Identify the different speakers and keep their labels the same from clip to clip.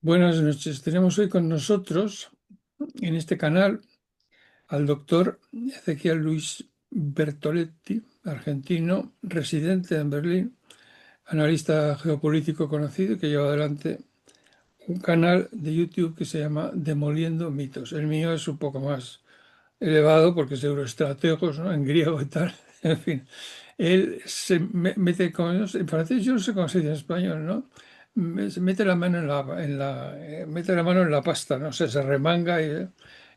Speaker 1: Buenas noches. Tenemos hoy con nosotros en este canal al doctor Ezequiel Luis Bertoletti, argentino, residente en Berlín, analista geopolítico conocido que lleva adelante un canal de YouTube que se llama Demoliendo Mitos. El mío es un poco más elevado porque es Euroestrategos, ¿no? En griego y tal. En fin, él se mete con en francés, yo no sé cómo se dice en español, ¿no? Se mete la mano mete la mano en la pasta, ¿no? O sea, se remanga y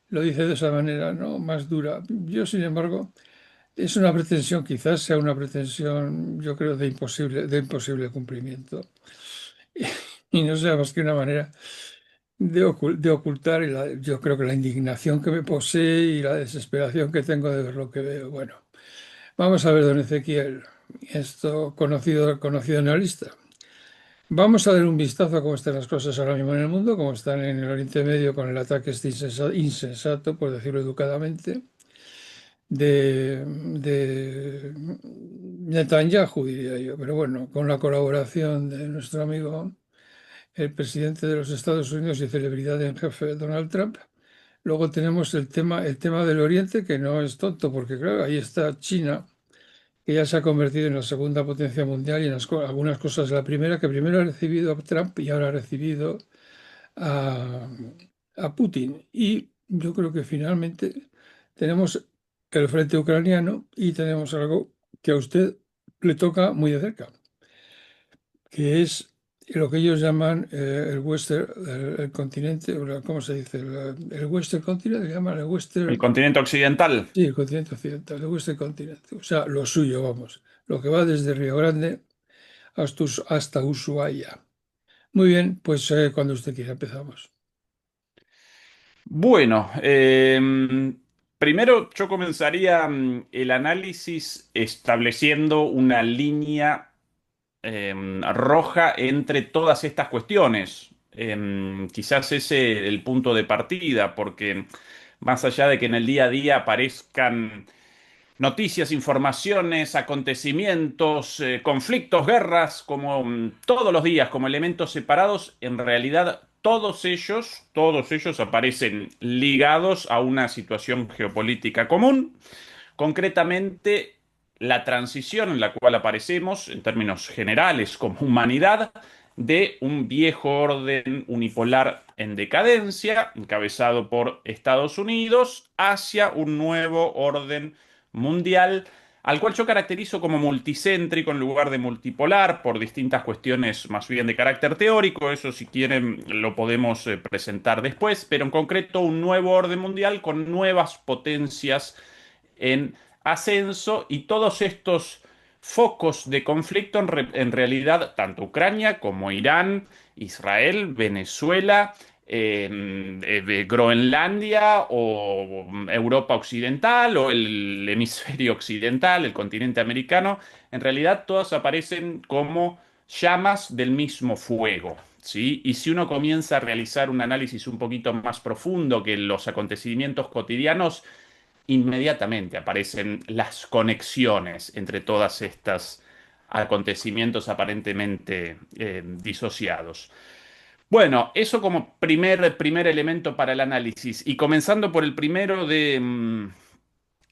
Speaker 1: lo dice de esa manera, ¿no? Más dura. Yo, sin embargo, es una pretensión, quizás sea una pretensión, yo creo, de imposible cumplimiento. Y no sea más que una manera de ocultar, yo creo que la indignación que me posee y la desesperación que tengo de ver lo que veo. Bueno, vamos a ver, don Ezequiel, esto conocido analista. Vamos a dar un vistazo a cómo están las cosas ahora mismo en el mundo, cómo están en el Oriente Medio con el ataque este insensato, por decirlo educadamente, de Netanyahu, diría yo. Pero bueno, con la colaboración de nuestro amigo, el presidente de los Estados Unidos y celebridad en jefe, Donald Trump. Luego tenemos el tema del Oriente, que no es tonto, porque claro, ahí está China, que ya se ha convertido en la segunda potencia mundial y en algunas cosas la primera, que primero ha recibido a Trump y ahora ha recibido a, a Putin. Y yo creo que finalmente tenemos el frente ucraniano y tenemos algo que a usted le toca muy de cerca, que es lo que ellos llaman el Western, el continente, ¿cómo se dice? El Western continente, le llaman el
Speaker 2: El
Speaker 1: Western,
Speaker 2: continente occidental.
Speaker 1: sí, el continente occidental, el Western continente, o sea, lo suyo, vamos, lo que va desde Río Grande hasta Ushuaia. Muy bien, pues cuando usted quiera empezamos.
Speaker 2: Bueno, primero yo comenzaría el análisis estableciendo una línea roja entre todas estas cuestiones. Quizás ese es el punto de partida, porque más allá de que en el día a día aparezcan noticias, informaciones, acontecimientos, conflictos, guerras, como todos los días, como elementos separados, en realidad todos ellos aparecen ligados a una situación geopolítica común, concretamente la transición en la cual aparecemos, en términos generales, como humanidad, de un viejo orden unipolar en decadencia, encabezado por Estados Unidos, hacia un nuevo orden mundial, al cual yo caracterizo como multicéntrico en lugar de multipolar, por distintas cuestiones más bien de carácter teórico. Eso, si quieren, lo podemos presentar después, pero en concreto un nuevo orden mundial con nuevas potencias en ascenso, y todos estos focos de conflicto en realidad, tanto Ucrania como Irán, Israel, Venezuela, Groenlandia o Europa Occidental o el hemisferio occidental, el continente americano, en realidad todas aparecen como llamas del mismo fuego. ¿Sí? Y si uno comienza a realizar un análisis un poquito más profundo que los acontecimientos cotidianos, inmediatamente aparecen las conexiones entre todas estas acontecimientos aparentemente disociados. Bueno, eso como primer elemento para el análisis. Y comenzando por el primero de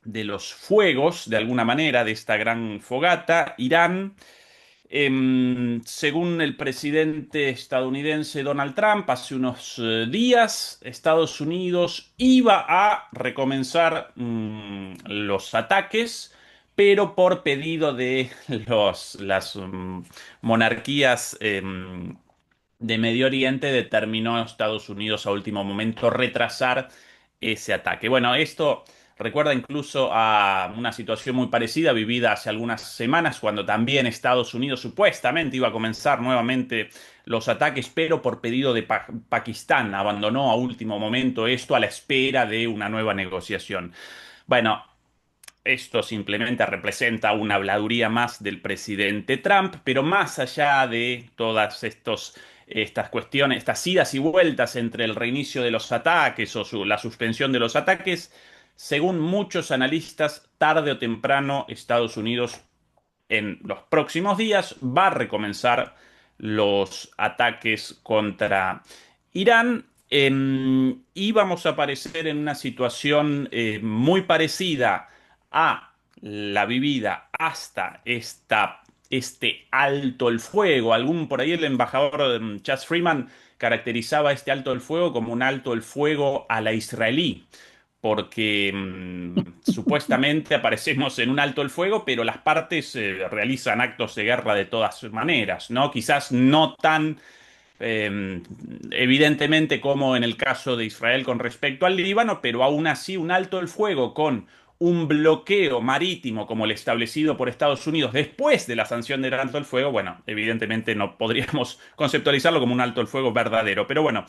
Speaker 2: los fuegos, de alguna manera, de esta gran fogata, Irán. Según el presidente estadounidense Donald Trump, hace unos días, Estados Unidos iba a recomenzar los ataques, pero por pedido de las monarquías de Medio Oriente, determinó Estados Unidos a último momento retrasar ese ataque. Bueno, esto recuerda incluso a una situación muy parecida vivida hace algunas semanas, cuando también Estados Unidos supuestamente iba a comenzar nuevamente los ataques, pero por pedido de Pakistán abandonó a último momento esto a la espera de una nueva negociación. Bueno, esto simplemente representa una habladuría más del presidente Trump, pero más allá de todas estas cuestiones, estas idas y vueltas entre el reinicio de los ataques o la suspensión de los ataques, según muchos analistas, tarde o temprano Estados Unidos en los próximos días va a recomenzar los ataques contra Irán íbamos a aparecer en una situación muy parecida a la vivida hasta este alto el fuego. Por ahí el embajador Chas Freeman caracterizaba este alto el fuego como un alto el fuego a la israelí, porque supuestamente aparecemos en un alto el fuego, pero las partes realizan actos de guerra de todas maneras, ¿no? Quizás no tan eh, evidentemente como en el caso de Israel con respecto al Líbano, pero aún así un alto el fuego con un bloqueo marítimo como el establecido por Estados Unidos después de la sanción del alto el fuego, bueno, evidentemente no podríamos conceptualizarlo como un alto el fuego verdadero, pero bueno,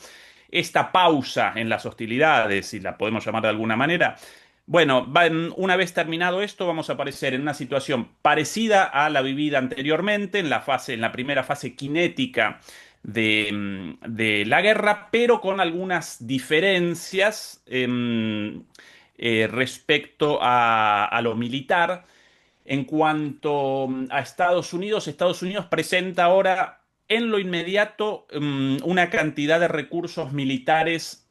Speaker 2: esta pausa en las hostilidades, si la podemos llamar de alguna manera, bueno, una vez terminado esto, vamos a aparecer en una situación parecida a la vivida anteriormente, en la primera fase cinética de la guerra, pero con algunas diferencias respecto a lo militar. En cuanto a Estados Unidos presenta ahora en lo inmediato una cantidad de recursos militares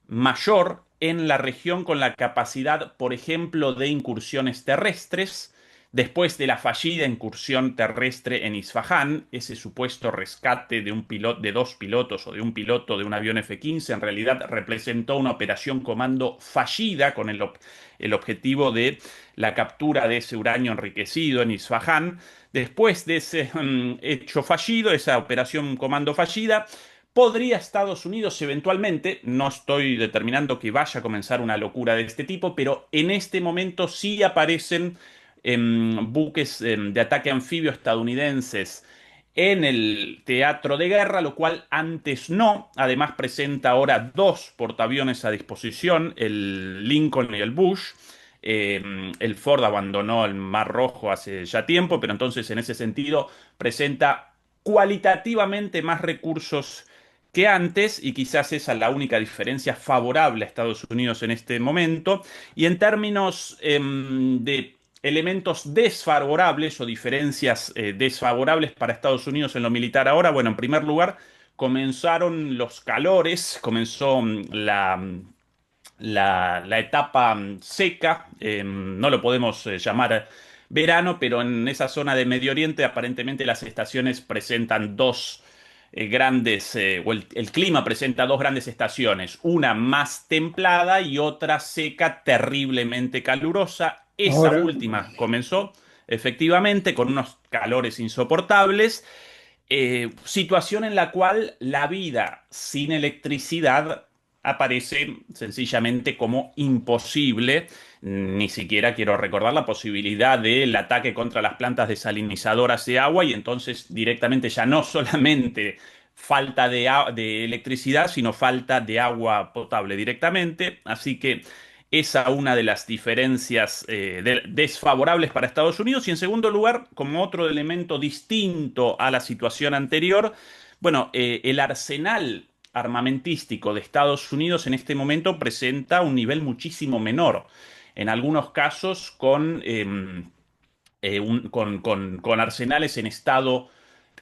Speaker 2: mayor en la región con la capacidad, por ejemplo, de incursiones terrestres. Después de la fallida incursión terrestre en Isfahán, ese supuesto rescate de de dos pilotos o de un piloto de un avión F-15 en realidad representó una operación comando fallida con el objetivo de la captura de ese uranio enriquecido en Isfahán. Después de ese hecho fallido, esa operación comando fallida, podría Estados Unidos eventualmente, no estoy determinando que vaya a comenzar una locura de este tipo, pero en este momento sí aparecen buques de ataque anfibio estadounidenses en el teatro de guerra, lo cual antes no. Además presenta ahora dos portaaviones a disposición, el Lincoln y el Bush. El Ford abandonó el Mar Rojo hace ya tiempo, pero entonces en ese sentido presenta cualitativamente más recursos que antes, y quizás esa es la única diferencia favorable a Estados Unidos en este momento. Y en términos de elementos desfavorables o diferencias desfavorables para Estados Unidos en lo militar ahora, bueno, en primer lugar, comenzaron los calores, comenzó la etapa seca, no lo podemos llamar verano, pero en esa zona de Medio Oriente aparentemente las estaciones presentan dos o el clima presenta dos grandes estaciones, una más templada y otra seca, terriblemente calurosa. Esa
Speaker 1: Ahora,
Speaker 2: última comenzó efectivamente con unos calores insoportables, situación en la cual la vida sin electricidad aparece sencillamente como imposible. Ni siquiera quiero recordar la posibilidad del ataque contra las plantas desalinizadoras de agua y entonces directamente ya no solamente falta de electricidad, sino falta de agua potable directamente. Así que esa una de las diferencias desfavorables para Estados Unidos. Y en segundo lugar, como otro elemento distinto a la situación anterior, bueno, el arsenal armamentístico de Estados Unidos en este momento presenta un nivel muchísimo menor. En algunos casos con arsenales en estado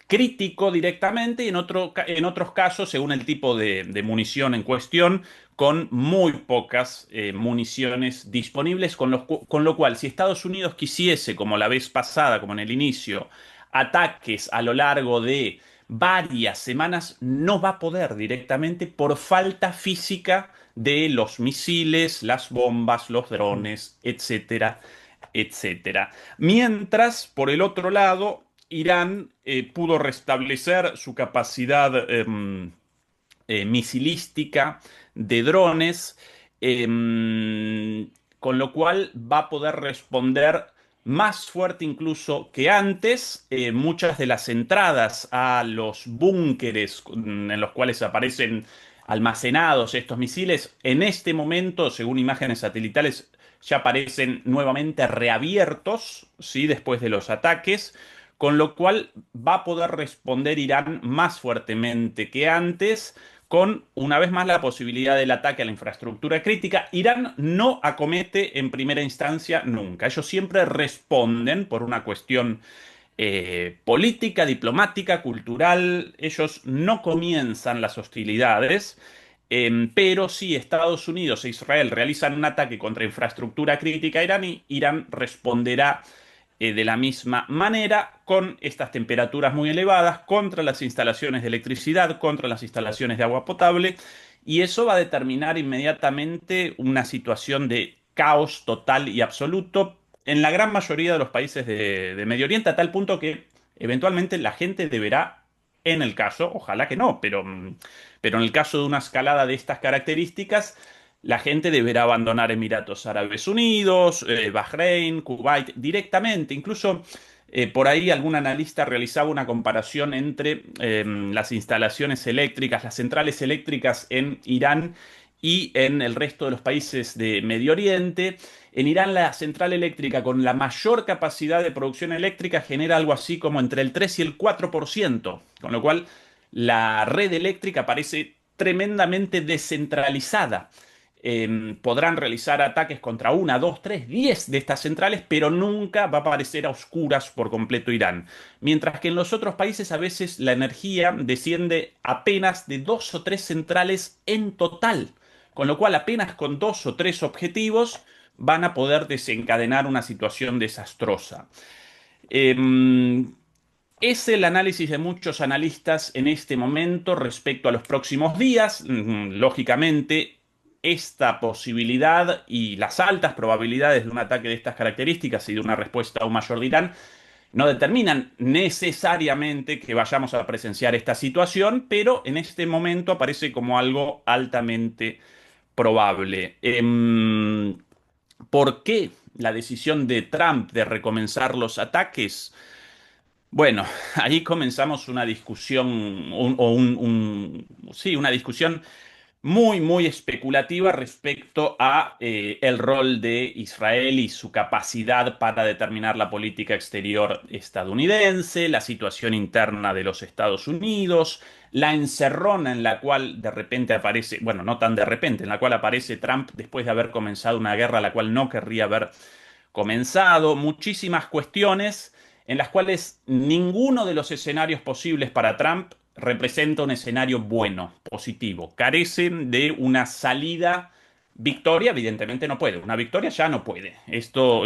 Speaker 2: crítico directamente y en otros casos, según el tipo de munición en cuestión, con muy pocas municiones disponibles, con lo cual, si Estados Unidos quisiese, como la vez pasada, como en el inicio, ataques a lo largo de varias semanas, no va a poder directamente por falta física de los misiles, las bombas, los drones, etcétera, etcétera. Mientras, por el otro lado, Irán pudo restablecer su capacidad misilística de drones, con lo cual va a poder responder más fuerte incluso que antes. Muchas de las entradas a los búnkeres en los cuales aparecen almacenados estos misiles, en este momento, según imágenes satelitales, ya aparecen nuevamente reabiertos, ¿sí? Después de los ataques, con lo cual va a poder responder Irán más fuertemente que antes, con una vez más la posibilidad del ataque a la infraestructura crítica. Irán no acomete en primera instancia nunca. Ellos siempre responden por una cuestión política, diplomática, cultural. Ellos no comienzan las hostilidades, pero si Estados Unidos e Israel realizan un ataque contra infraestructura crítica iraní, Irán responderá de la misma manera con estas temperaturas muy elevadas contra las instalaciones de electricidad, contra las instalaciones de agua potable, y eso va a determinar inmediatamente una situación de caos total y absoluto en la gran mayoría de los países de Medio Oriente, a tal punto que eventualmente la gente deberá, en el caso, ojalá que no, pero en el caso de una escalada de estas características, la gente deberá abandonar Emiratos Árabes Unidos, Bahrein, Kuwait directamente. Incluso por ahí algún analista realizaba una comparación entre las instalaciones eléctricas, las centrales eléctricas en Irán y en el resto de los países de Medio Oriente. En Irán, la central eléctrica con la mayor capacidad de producción eléctrica genera algo así como entre el 3 y el 4%, con lo cual la red eléctrica parece tremendamente descentralizada. Podrán realizar ataques contra una, dos, tres, 10 de estas centrales, pero nunca va a aparecer a oscuras por completo Irán. Mientras que en los otros países a veces la energía desciende apenas de dos o tres centrales en total, con lo cual apenas con dos o tres objetivos van a poder desencadenar una situación desastrosa. Em, es el análisis de muchos analistas en este momento respecto a los próximos días. Lógicamente, esta posibilidad y las altas probabilidades de un ataque de estas características y de una respuesta aún mayor de Irán no determinan necesariamente que vayamos a presenciar esta situación, pero en este momento aparece como algo altamente probable. ¿Por qué la decisión de Trump de recomenzar los ataques? Bueno, ahí comenzamos una discusión, sí, una discusión muy, muy especulativa respecto a el rol de Israel y su capacidad para determinar la política exterior estadounidense, la situación interna de los Estados Unidos, la encerrona en la cual de repente aparece, bueno, no tan de repente, en la cual aparece Trump después de haber comenzado una guerra la cual no querría ver comenzado, muchísimas cuestiones en las cuales ninguno de los escenarios posibles para Trump representa un escenario bueno, positivo. Carecen de una salida. Victoria, evidentemente no puede. Una victoria ya no puede. Esto,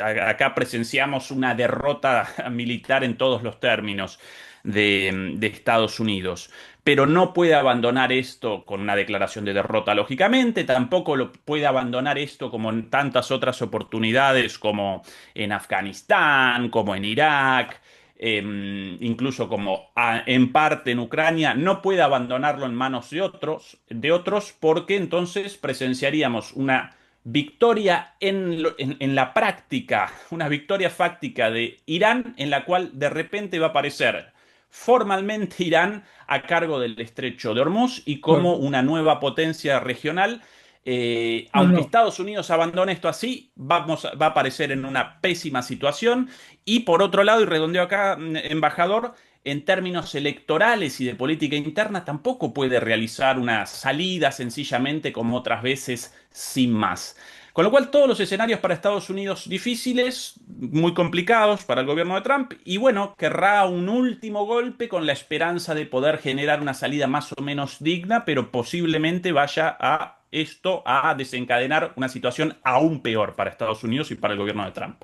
Speaker 2: acá presenciamos una derrota militar en todos los términos de Estados Unidos. Pero no puede abandonar esto con una declaración de derrota, lógicamente. Tampoco lo puede abandonar esto como en tantas otras oportunidades, como en Afganistán, como en Irak, incluso como en parte en Ucrania. No puede abandonarlo en manos de otros, porque entonces presenciaríamos una victoria en la práctica, una victoria fáctica de Irán, en la cual de repente va a aparecer formalmente Irán a cargo del estrecho de Hormuz y como
Speaker 1: Bueno,
Speaker 2: una nueva potencia regional.
Speaker 1: no,
Speaker 2: Aunque
Speaker 1: no.
Speaker 2: Estados Unidos abandone esto así, va a aparecer en una pésima situación. Y por otro lado, y redondeo acá, embajador, en términos electorales y de política interna, tampoco puede realizar una salida sencillamente como otras veces sin más. Con lo cual, todos los escenarios para Estados Unidos difíciles, muy complicados para el gobierno de Trump, y bueno, querrá un último golpe con la esperanza de poder generar una salida más o menos digna, pero posiblemente vaya a esto a desencadenar una situación aún peor para Estados Unidos y para el gobierno de Trump.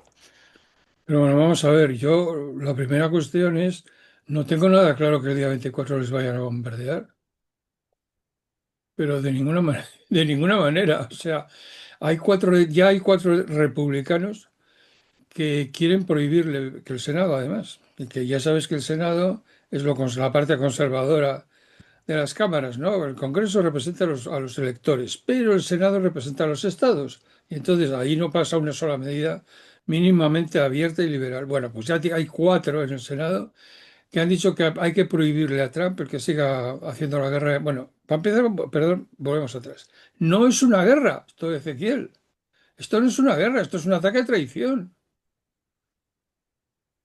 Speaker 1: Pero bueno, vamos a ver. Yo, la primera cuestión es, no tengo nada claro que el día 24 les vayan a bombardear, pero de ninguna manera, de ninguna manera. O sea, ya hay cuatro republicanos que quieren prohibirle que el Senado, además, y que ya sabes que el Senado es la parte conservadora de las cámaras, ¿no? El Congreso representa a los electores, pero el Senado representa a los estados. Y entonces ahí no pasa una sola medida mínimamente abierta y liberal. Bueno, pues ya hay cuatro en el Senado que han dicho que hay que prohibirle a Trump el que siga haciendo la guerra. Bueno, para empezar, perdón, volvemos atrás. No es una guerra, esto de Ezequiel. Esto no es una guerra, esto es un ataque a traición.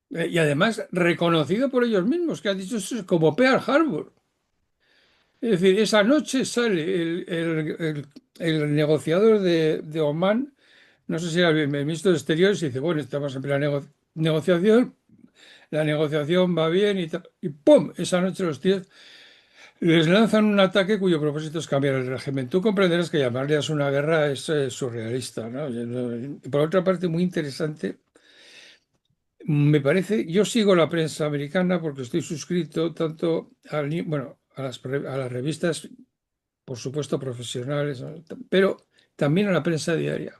Speaker 1: Y además reconocido por ellos mismos, que han dicho esto es como Pearl Harbor. Es decir, esa noche sale el negociador de Omán, no sé si era el ministro de Exteriores, y dice, bueno, estamos en plena negociación, la negociación va bien y ¡pum! Esa noche los tíos les lanzan un ataque cuyo propósito es cambiar el régimen. Tú comprenderás que llamarle a una guerra es surrealista, ¿no? Por otra parte, muy interesante, me parece, yo sigo la prensa americana porque estoy suscrito tanto bueno, a las revistas, por supuesto, profesionales, ¿no? Pero también a la prensa diaria.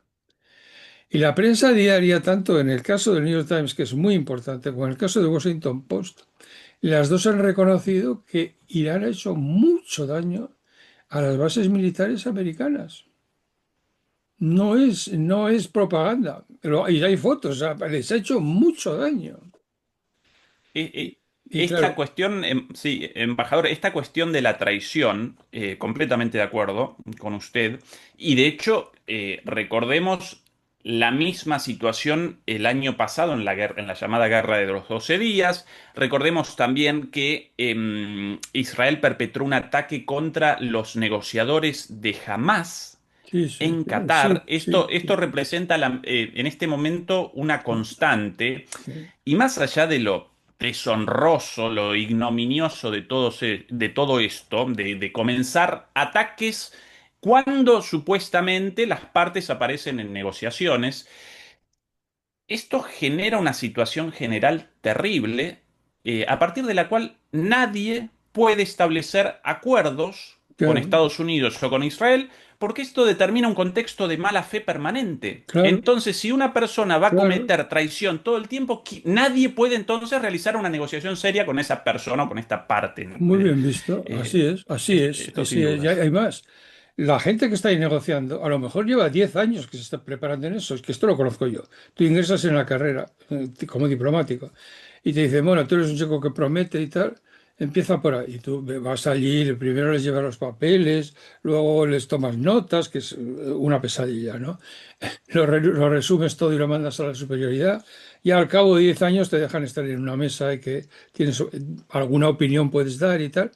Speaker 1: Y la prensa diaria, tanto en el caso del New York Times, que es muy importante, como en el caso del Washington Post, las dos han reconocido que Irán ha hecho mucho daño a las bases militares americanas. No es propaganda, pero y hay fotos, o sea, les ha hecho mucho daño.
Speaker 2: Eh,
Speaker 1: Y,
Speaker 2: eh,
Speaker 1: y
Speaker 2: Esta
Speaker 1: claro,
Speaker 2: cuestión, sí, embajador, esta cuestión de la traición, completamente de acuerdo con usted. Y de hecho, recordemos la misma situación el año pasado en la guerra, en la llamada Guerra de los 12 días. Recordemos también que Israel perpetró un ataque contra los negociadores de Hamás
Speaker 1: sí, sí,
Speaker 2: en
Speaker 1: sí,
Speaker 2: Qatar.
Speaker 1: sí,
Speaker 2: Esto
Speaker 1: sí,
Speaker 2: representa en este momento una
Speaker 1: sí,
Speaker 2: constante.
Speaker 1: sí.
Speaker 2: Y más allá de lo deshonroso, lo ignominioso de todo esto, de comenzar ataques cuando supuestamente las partes aparecen en negociaciones, esto genera una situación general terrible, a partir de la cual nadie puede establecer acuerdos con
Speaker 1: Claro,
Speaker 2: Estados Unidos o con Israel, porque esto determina un contexto de mala fe permanente.
Speaker 1: claro,
Speaker 2: Entonces, si una persona va a
Speaker 1: claro.
Speaker 2: cometer traición todo el tiempo, nadie puede entonces realizar una negociación seria con esa persona o con esta parte.
Speaker 1: Muy bien visto, así es, así es,
Speaker 2: Esto sin
Speaker 1: así es. Ya
Speaker 2: dudas.
Speaker 1: hay más. La gente que está ahí negociando, a lo mejor lleva 10 años que se está preparando en eso, es que esto lo conozco yo. Tú ingresas en la carrera como diplomático y te dicen, bueno, tú eres un chico que promete y tal, empieza por ahí. Y tú vas allí, primero les llevas los papeles, luego les tomas notas, que es una pesadilla, ¿no? Lo resumes todo y lo mandas a la superioridad y al cabo de 10 años te dejan estar en una mesa y que tienes alguna opinión puedes dar y tal.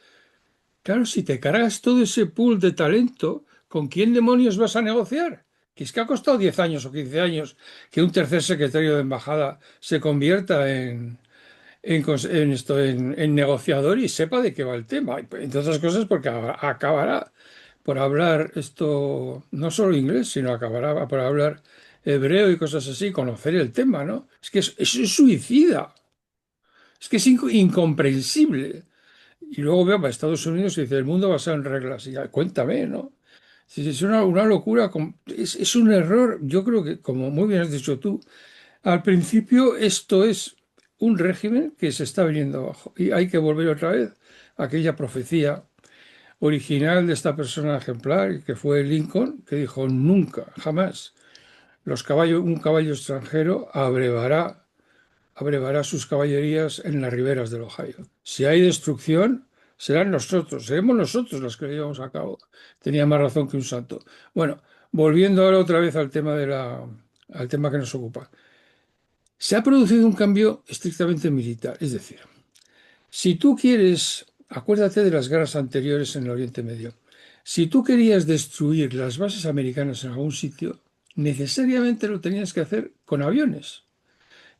Speaker 1: Claro, si te cargas todo ese pool de talento, ¿con quién demonios vas a negociar? Que es que ha costado 10 años o 15 años que un tercer secretario de embajada se convierta en negociador y sepa de qué va el tema. Entre otras cosas porque acabará por hablar esto, no solo inglés, sino acabará por hablar hebreo y cosas así, conocer el tema, ¿no? Es que eso es suicida, es que es incomprensible. Y luego veo a Estados Unidos y dice, el mundo basado en reglas. Y ya, cuéntame, ¿no? Si es una locura, es un error. Yo creo que, como muy bien has dicho tú, al principio esto es un régimen que se está viniendo abajo. Y hay que volver otra vez a aquella profecía original de esta persona ejemplar, que fue Lincoln, que dijo, nunca, jamás, un caballo extranjero abrevará sus caballerías en las riberas del Ohio. Si hay destrucción, seremos nosotros los que lo llevamos a cabo. Tenía más razón que un santo. Bueno, volviendo ahora otra vez al tema que nos ocupa. Se ha producido un cambio estrictamente militar, es decir, si tú quieres, acuérdate de las guerras anteriores en el Oriente Medio, si tú querías destruir las bases americanas en algún sitio, necesariamente lo tenías que hacer con aviones.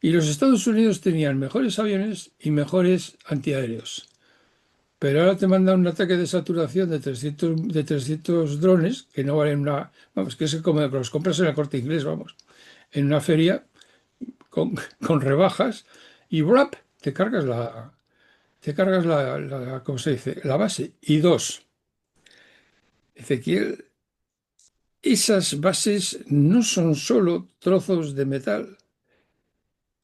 Speaker 1: Y los Estados Unidos tenían mejores aviones y mejores antiaéreos. Pero ahora te mandan un ataque de saturación de 300 drones que no valen una. Vamos, que es como los compras en el Corte Inglés, vamos, en una feria con, con rebajas y ¡brap! Te cargas ¿cómo se dice? La base. Y dos, Ezequiel, esas bases no son solo trozos de metal,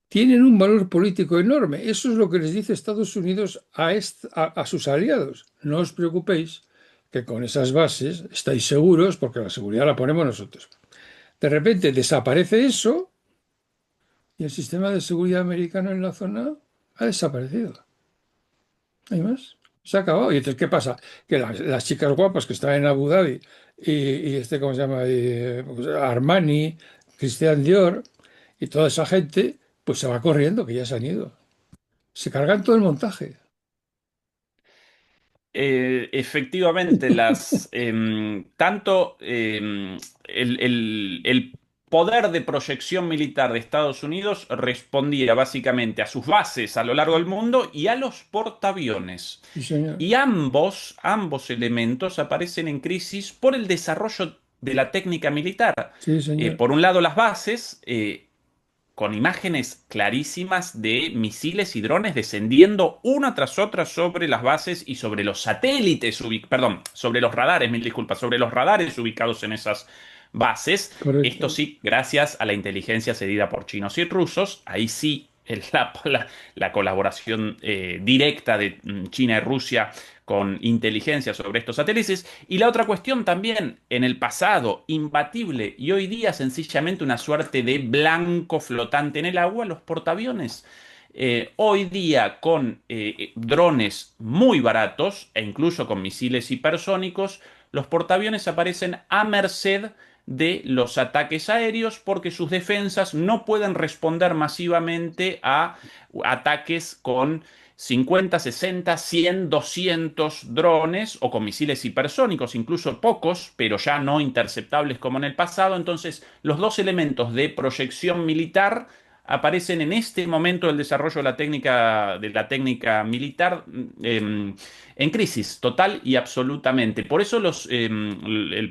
Speaker 1: tienen un valor político enorme. Eso es lo que les dice Estados Unidos a sus aliados. No os preocupéis, que con esas bases estáis seguros, porque la seguridad la ponemos nosotros. De repente desaparece eso y el sistema de seguridad americano en la zona ha desaparecido. ¿No hay más? Se ha acabado. Y entonces, ¿qué pasa? Que las chicas guapas que están en Abu Dhabi y ¿cómo se llama? Pues, Armani, Christian Dior y toda esa gente, pues se va corriendo, que ya se han ido. Se cargan todo el montaje.
Speaker 2: Efectivamente, tanto el poder de proyección militar de Estados Unidos respondía básicamente a sus bases a lo largo del mundo y a los portaaviones.
Speaker 1: sí, señor.
Speaker 2: Y ambos elementos aparecen en crisis por el desarrollo de la técnica militar.
Speaker 1: Sí, señor.
Speaker 2: Por un lado, las bases, con imágenes clarísimas de misiles y drones descendiendo una tras otra sobre las bases y sobre los satélites, perdón, sobre los radares, mil disculpas, sobre los radares ubicados en esas bases. Esto
Speaker 1: Correcto.
Speaker 2: sí, gracias a la inteligencia cedida por chinos y rusos. Ahí sí, la colaboración directa de China y Rusia con inteligencia sobre estos satélites. Y la otra cuestión también, en el pasado, imbatible y hoy día sencillamente una suerte de blanco flotante en el agua, los portaaviones. Hoy día con drones muy baratos e incluso con misiles hipersónicos, los portaaviones aparecen a merced de los ataques aéreos porque sus defensas no pueden responder masivamente a ataques con 50, 60, 100, 200 drones o con misiles hipersónicos, incluso pocos, pero ya no interceptables como en el pasado. Entonces, los dos elementos de proyección militar aparecen en este momento del desarrollo de la técnica militar en crisis total y absolutamente. Por eso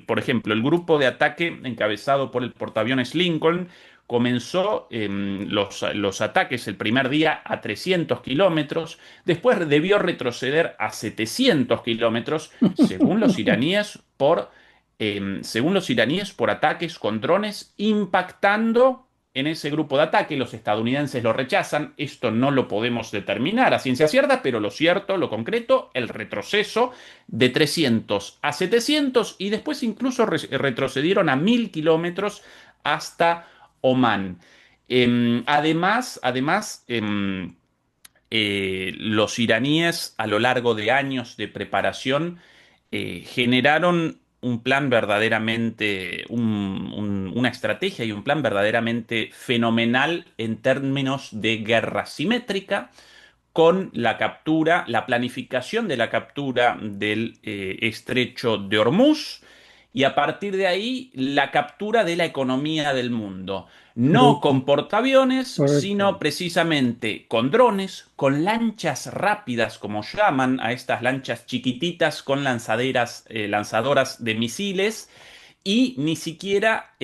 Speaker 2: por ejemplo, el grupo de ataque encabezado por el portaaviones Lincoln comenzó los ataques el primer día a 300 kilómetros, después debió retroceder a 700 kilómetros, según los iraníes, por ataques con drones impactando en ese grupo de ataque. Los estadounidenses lo rechazan. Esto no lo podemos determinar a ciencia cierta, pero lo cierto, lo concreto, el retroceso de 300 a 700 y después incluso retrocedieron a 1000 kilómetros hasta Omán. Los iraníes, a lo largo de años de preparación, generaron un plan verdaderamente, una estrategia y un plan verdaderamente fenomenal en términos de guerra simétrica, con la captura, la planificación de la captura del estrecho de Hormuz y a partir de ahí la captura de la economía del mundo. No
Speaker 1: Correcto.
Speaker 2: con portaaviones,
Speaker 1: Correcto.
Speaker 2: sino precisamente con drones, con lanchas rápidas, como llaman a estas lanchas chiquititas con lanzadoras de misiles, y ni siquiera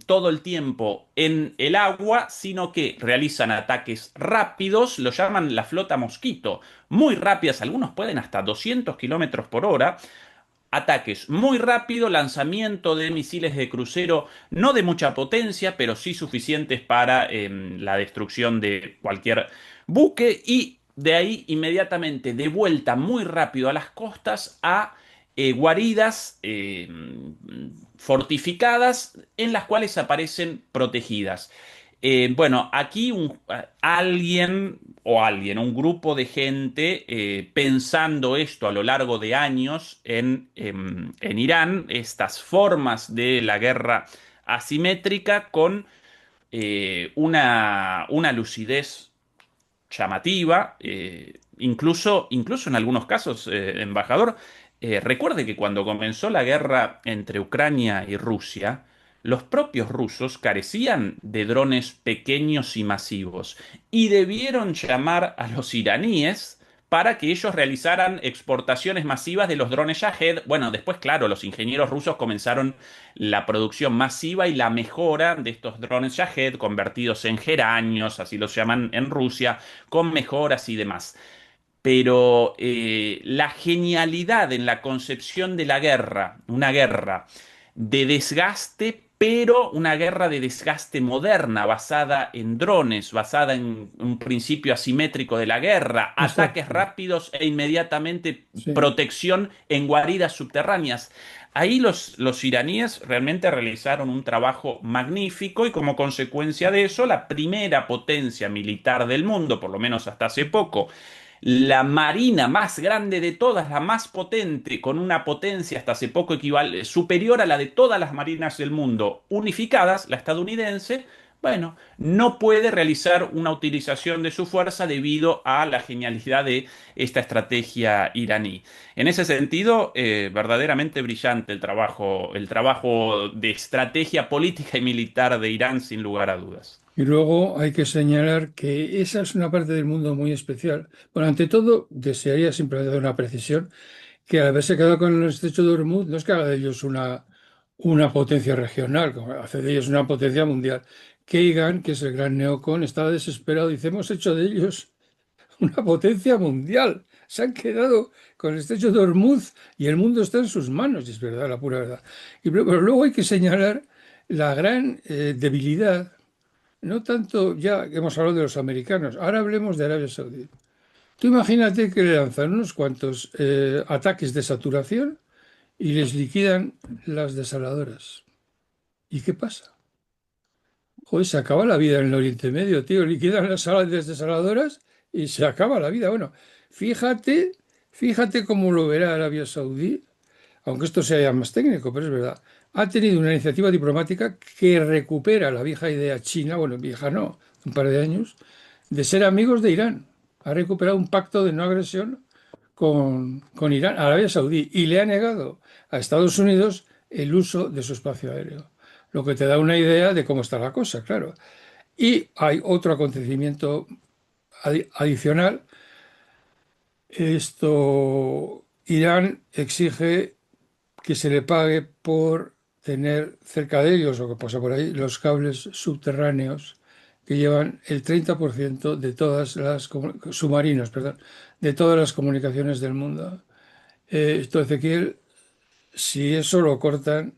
Speaker 2: todo el tiempo en el agua, sino que realizan ataques rápidos, lo llaman la flota mosquito, muy rápidas, algunos pueden hasta 200 kilómetros por hora, ataques muy rápido, lanzamiento de misiles de crucero, no de mucha potencia, pero sí suficientes para la destrucción de cualquier buque y de ahí inmediatamente de vuelta muy rápido a las costas a guaridas fortificadas en las cuales aparecen protegidas. Bueno, aquí un grupo de gente pensando esto a lo largo de años en Irán, estas formas de la guerra asimétrica con una lucidez llamativa, incluso en algunos casos, embajador, recuerde que cuando comenzó la guerra entre Ucrania y Rusia, los propios rusos carecían de drones pequeños y masivos y debieron llamar a los iraníes para que ellos realizaran exportaciones masivas de los drones Shahed. Bueno, después, claro, los ingenieros rusos comenzaron la producción masiva y la mejora de estos drones Shahed convertidos en geranios, así los llaman en Rusia, con mejoras y demás. Pero la genialidad en la concepción de la guerra, una guerra de desgaste, pero una guerra de desgaste moderna, basada en drones, basada en un principio asimétrico de la guerra, ataques
Speaker 1: Exacto.
Speaker 2: rápidos e inmediatamente
Speaker 1: Sí.
Speaker 2: protección en guaridas subterráneas. Ahí los iraníes realmente realizaron un trabajo magnífico y como consecuencia de eso, la primera potencia militar del mundo, por lo menos hasta hace poco, la marina más grande de todas, la más potente, con una potencia hasta hace poco superior a la de todas las marinas del mundo unificadas, la estadounidense, Bueno, no puede realizar una utilización de su fuerza debido a la genialidad de esta estrategia iraní. En ese sentido, verdaderamente brillante el trabajo de estrategia política y militar de Irán, sin lugar a dudas.
Speaker 1: Y luego hay que señalar que esa es una parte del mundo muy especial. Bueno, ante todo, desearía simplemente dar una precisión, que al haberse quedado con el estrecho de Hormuz, no es que haga de ellos una potencia regional, como hace de ellos una potencia mundial. Kagan, que es el gran neocon, estaba desesperado. Dice, hemos hecho de ellos una potencia mundial. Se han quedado con el estrecho de Hormuz y el mundo está en sus manos, y es verdad, la pura verdad. Pero luego hay que señalar la gran debilidad, no tanto ya que hemos hablado de los americanos, ahora hablemos de Arabia Saudí. Tú imagínate que le lanzan unos cuantos ataques de saturación y les liquidan las desaladoras. ¿Y qué pasa? Joder, se acaba la vida en el Oriente Medio, tío. Liquidan las salas desaladoras y se acaba la vida. Bueno, fíjate, fíjate cómo lo verá Arabia Saudí, aunque esto sea ya más técnico, pero es verdad. Ha tenido una iniciativa diplomática que recupera la vieja idea china, bueno, vieja no, un par de años, de ser amigos de Irán. Ha recuperado un pacto de no agresión con Irán, Arabia Saudí, y le ha negado a Estados Unidos el uso de su espacio aéreo. Lo que te da una idea de cómo está la cosa, claro. Y hay otro acontecimiento adicional. Irán exige que se le pague por tener cerca de ellos, o que pasa por ahí, los cables subterráneos que llevan el 30% de todas las submarinos, perdón, de todas las comunicaciones del mundo. Esto, Ezequiel, si eso lo cortan,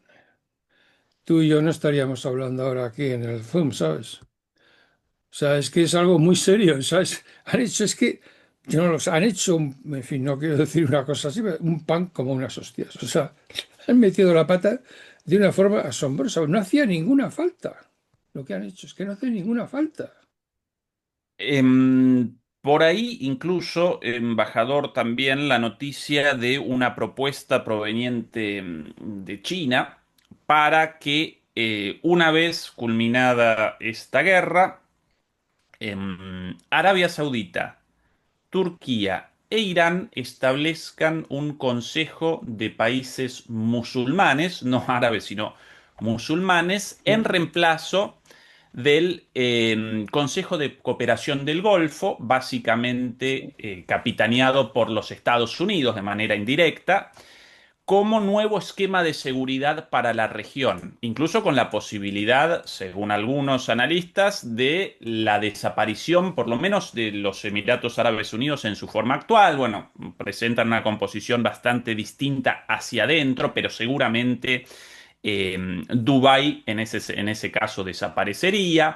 Speaker 1: tú y yo no estaríamos hablando ahora aquí en el Zoom, ¿sabes? O sea, es que es algo muy serio, ¿sabes? Han hecho, es que, yo no los han hecho, en fin, no quiero decir una cosa así, pero un pan como unas hostias. O sea, han metido la pata de una forma asombrosa. No hacía ninguna falta. Lo que han hecho es que no hace ninguna falta.
Speaker 2: Por ahí incluso, embajador, también la noticia de una propuesta proveniente de China para que una vez culminada esta guerra, Arabia Saudita, Turquía e Irán establezcan un consejo de países musulmanes, no árabes, sino musulmanes, en
Speaker 1: Sí.
Speaker 2: reemplazo del Consejo de Cooperación del Golfo, básicamente capitaneado por los Estados Unidos de manera indirecta, como nuevo esquema de seguridad para la región, incluso con la posibilidad, según algunos analistas, de la desaparición, por lo menos, de los Emiratos Árabes Unidos en su forma actual. Bueno, presentan una composición bastante distinta hacia adentro, pero seguramente Dubái en ese caso desaparecería.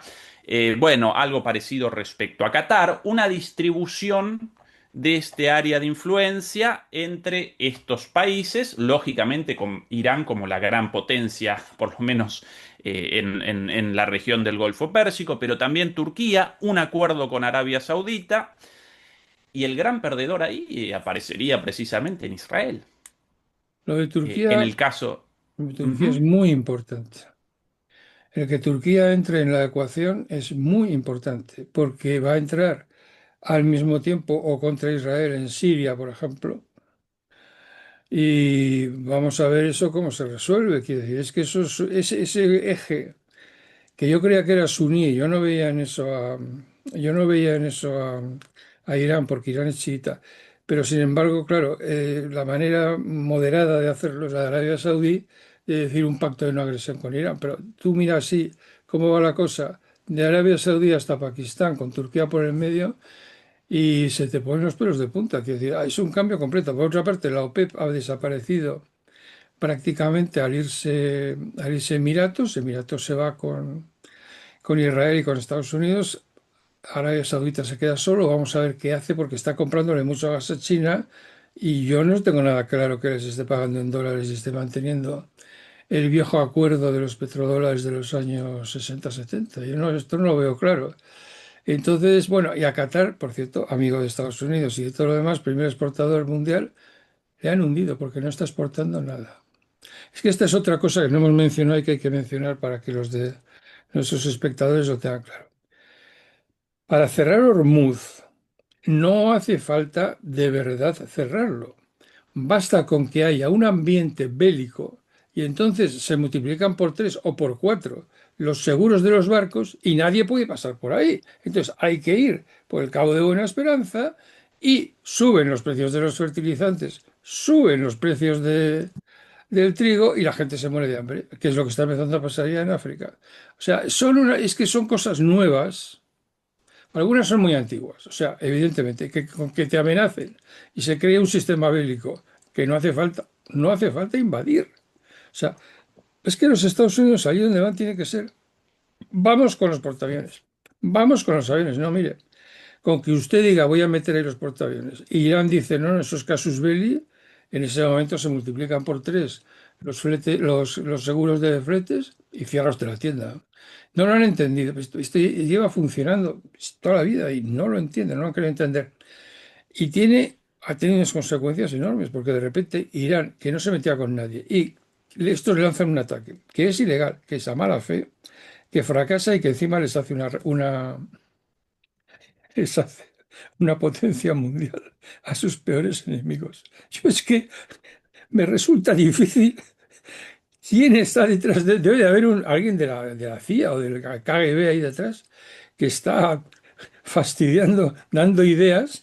Speaker 2: Bueno, algo parecido respecto a Qatar, una distribución de este área de influencia entre estos países, lógicamente con Irán como la gran potencia, por lo menos en la región del Golfo Pérsico, pero también Turquía, un acuerdo con Arabia Saudita, y el gran perdedor ahí aparecería precisamente en Israel.
Speaker 1: Lo de
Speaker 2: En
Speaker 1: Turquía,
Speaker 2: el caso...
Speaker 1: Turquía es
Speaker 2: Ujú.
Speaker 1: muy importante. El que Turquía entre en la ecuación es muy importante porque va a entrar al mismo tiempo o contra Israel en Siria, por ejemplo. Y vamos a ver eso cómo se resuelve. Quiero decir, es que ese eje que yo creía que era suní, yo no veía en eso a Irán, porque Irán es chiita. Pero sin embargo, claro, la manera moderada de hacerlo es la de Arabia Saudí, de decir un pacto de no agresión con Irán. Pero tú mira así cómo va la cosa, de Arabia Saudí hasta Pakistán, con Turquía por el medio, y se te ponen los pelos de punta. Quiero decir, es un cambio completo. Por otra parte, la OPEP ha desaparecido prácticamente al irse Emiratos. Emiratos se va con Israel y con Estados Unidos. Arabia Saudita se queda solo. Vamos a ver qué hace porque está comprándole mucho gas a China y yo no tengo nada claro que les esté pagando en dólares y esté manteniendo el viejo acuerdo de los petrodólares de los años 60-70. Yo no, esto no lo veo claro. Entonces, bueno, y a Qatar, por cierto, amigo de Estados Unidos y de todo lo demás, primer exportador mundial, le han hundido porque no está exportando nada. Es que esta es otra cosa que no hemos mencionado y que hay que mencionar para que los de nuestros espectadores lo tengan claro. Para cerrar Hormuz no hace falta de verdad cerrarlo. Basta con que haya un ambiente bélico y entonces se multiplican por tres o por cuatro los seguros de los barcos y nadie puede pasar por ahí. Entonces hay que ir por el Cabo de Buena Esperanza y suben los precios de los fertilizantes, suben los precios del trigo y la gente se muere de hambre, que es lo que está empezando a pasar ya en África. O sea, es que son cosas nuevas. Algunas son muy antiguas, o sea, evidentemente, que con que te amenacen y se cree un sistema bélico que no hace falta invadir. O sea, es que los Estados Unidos, allí donde van, tiene que ser, vamos con los portaaviones, vamos con los aviones, no, mire, con que usted diga voy a meter ahí los portaaviones y Irán dice no, no, esos casus belli, en ese momento se multiplican por tres los seguros de fretes y cierra usted la tienda. No lo han entendido. Esto lleva funcionando toda la vida y no lo entienden, no lo quieren entender. Y ha tenido unas consecuencias enormes, porque de repente Irán, que no se metía con nadie, y estos le lanzan un ataque, que es ilegal, que es a mala fe, que fracasa y que encima les hace una potencia mundial a sus peores enemigos. Yo es que me resulta difícil. ¿Quién está detrás Debe de haber alguien de la CIA o del KGB ahí detrás que está fastidiando, dando ideas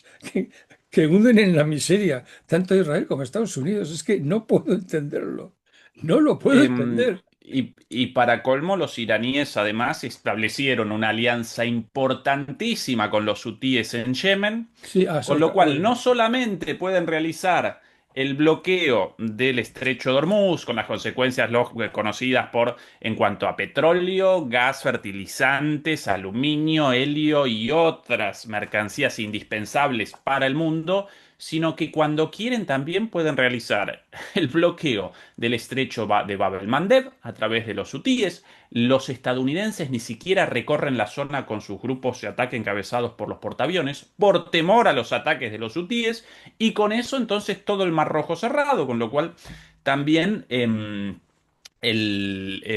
Speaker 1: que hunden en la miseria tanto a Israel como a Estados Unidos. Es que no puedo entenderlo. No lo puedo entender.
Speaker 2: Y para colmo, los iraníes además establecieron una alianza importantísima con los hutíes en Yemen,
Speaker 1: Sí,
Speaker 2: con lo cual no solamente pueden realizar el bloqueo del estrecho de Hormuz, con las consecuencias conocidas por en cuanto a petróleo, gas, fertilizantes, aluminio, helio y otras mercancías indispensables para el mundo, sino que cuando quieren también pueden realizar el bloqueo del estrecho de Bab el-Mandeb a través de los hutíes. Los estadounidenses ni siquiera recorren la zona con sus grupos de ataque encabezados por los portaaviones por temor a los ataques de los hutíes y con eso entonces todo el Mar Rojo cerrado, con lo cual también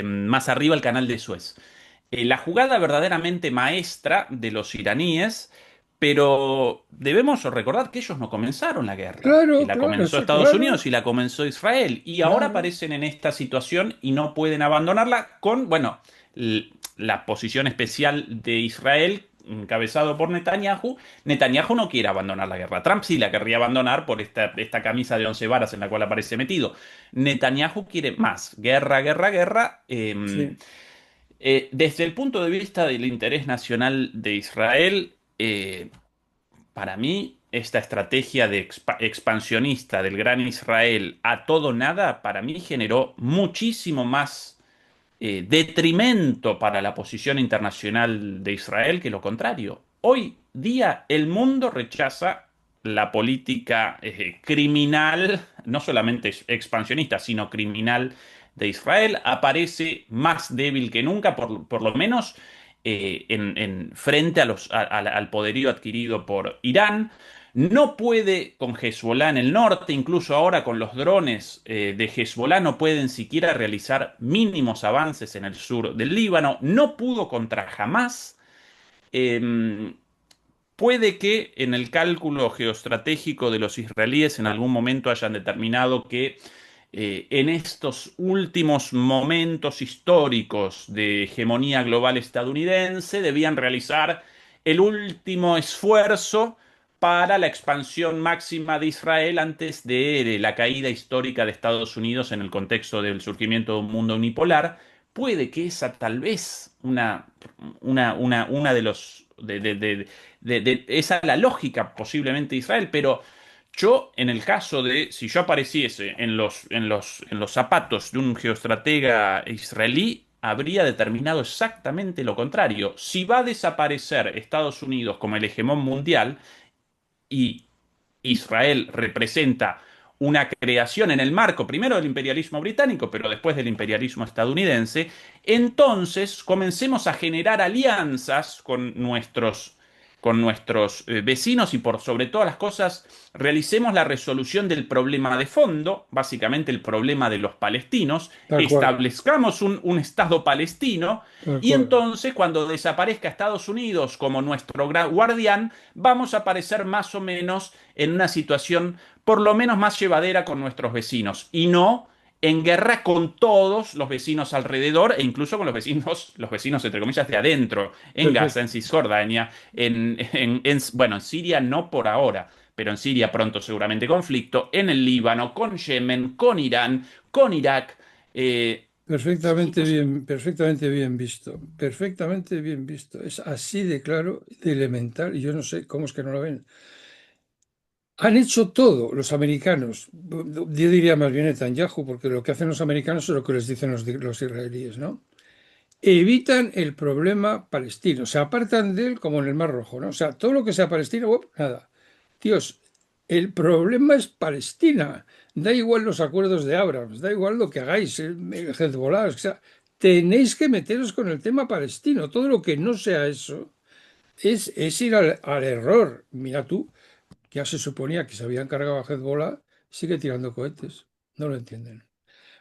Speaker 2: más arriba el canal de Suez. La jugada verdaderamente maestra de los iraníes, pero debemos recordar que ellos no comenzaron la guerra, que
Speaker 1: Claro,
Speaker 2: la
Speaker 1: claro,
Speaker 2: comenzó
Speaker 1: sí,
Speaker 2: Estados
Speaker 1: claro,
Speaker 2: Unidos y la comenzó Israel, y ahora
Speaker 1: claro.
Speaker 2: aparecen en esta situación y no pueden abandonarla con, bueno, la posición especial de Israel. Encabezado por Netanyahu, Netanyahu no quiere abandonar la guerra. Trump sí la querría abandonar por esta camisa de 11 varas en la cual aparece metido. Netanyahu quiere más guerra, guerra, guerra.
Speaker 1: Sí.
Speaker 2: Desde el punto de vista del interés nacional de Israel, para mí, esta estrategia de expansionista del Gran Israel a todo nada, para mí generó muchísimo más detrimento para la posición internacional de Israel que lo contrario. Hoy día el mundo rechaza la política criminal, no solamente expansionista, sino criminal de Israel. Aparece más débil que nunca, por lo menos frente al poderío adquirido por Irán. No puede con Hezbollah en el norte, incluso ahora con los drones de Hezbollah no pueden siquiera realizar mínimos avances en el sur del Líbano. No pudo contra Hamas. Eh, Puede que en el cálculo geoestratégico de los israelíes en algún momento hayan determinado que en estos últimos momentos históricos de hegemonía global estadounidense debían realizar el último esfuerzo para la expansión máxima de Israel antes de la caída histórica de Estados Unidos en el contexto del surgimiento de un mundo unipolar. Puede que esa tal vez una de los esa la lógica posiblemente de Israel, pero yo, en el caso de si yo apareciese en los zapatos de un geostratega israelí, habría determinado exactamente lo contrario. Si va a desaparecer Estados Unidos como el hegemón mundial y Israel representa una creación en el marco primero del imperialismo británico, pero después del imperialismo estadounidense, entonces comencemos a generar alianzas con nuestros con nuestros vecinos y por sobre todas las cosas realicemos la resolución del problema de fondo, básicamente el problema de los palestinos,
Speaker 1: tal cual,
Speaker 2: establezcamos un Estado palestino
Speaker 1: tal
Speaker 2: y
Speaker 1: cual.
Speaker 2: entonces cuando desaparezca Estados Unidos como nuestro guardián, vamos a aparecer más o menos en una situación por lo menos más llevadera con nuestros vecinos y no en guerra con todos los vecinos alrededor e incluso con los vecinos entre comillas de adentro, en Gaza,
Speaker 1: Perfecto.
Speaker 2: en Cisjordania, bueno, en Siria no por ahora, pero en Siria pronto seguramente conflicto, en el Líbano, con Yemen, con Irán, con Irak. eh, sí, o sea,
Speaker 1: Perfectamente bien visto, perfectamente bien visto. Es así de claro, de elemental, y yo no sé cómo es que no lo ven. Han hecho todo los americanos, yo diría más bien Netanyahu, porque lo que hacen los americanos es lo que les dicen los israelíes, ¿no? Evitan el problema palestino, se apartan de él como en el Mar Rojo, ¿no? O sea, todo lo que sea palestino, nada. Dios, el problema es Palestina. Da igual los acuerdos de Abraham, da igual lo que hagáis, el Hezbollah, o sea, tenéis que meteros con el tema palestino. Todo lo que no sea eso es ir al error. Mira tú, ya se suponía que se habían cargado a Hezbollah, sigue tirando cohetes. No lo entienden.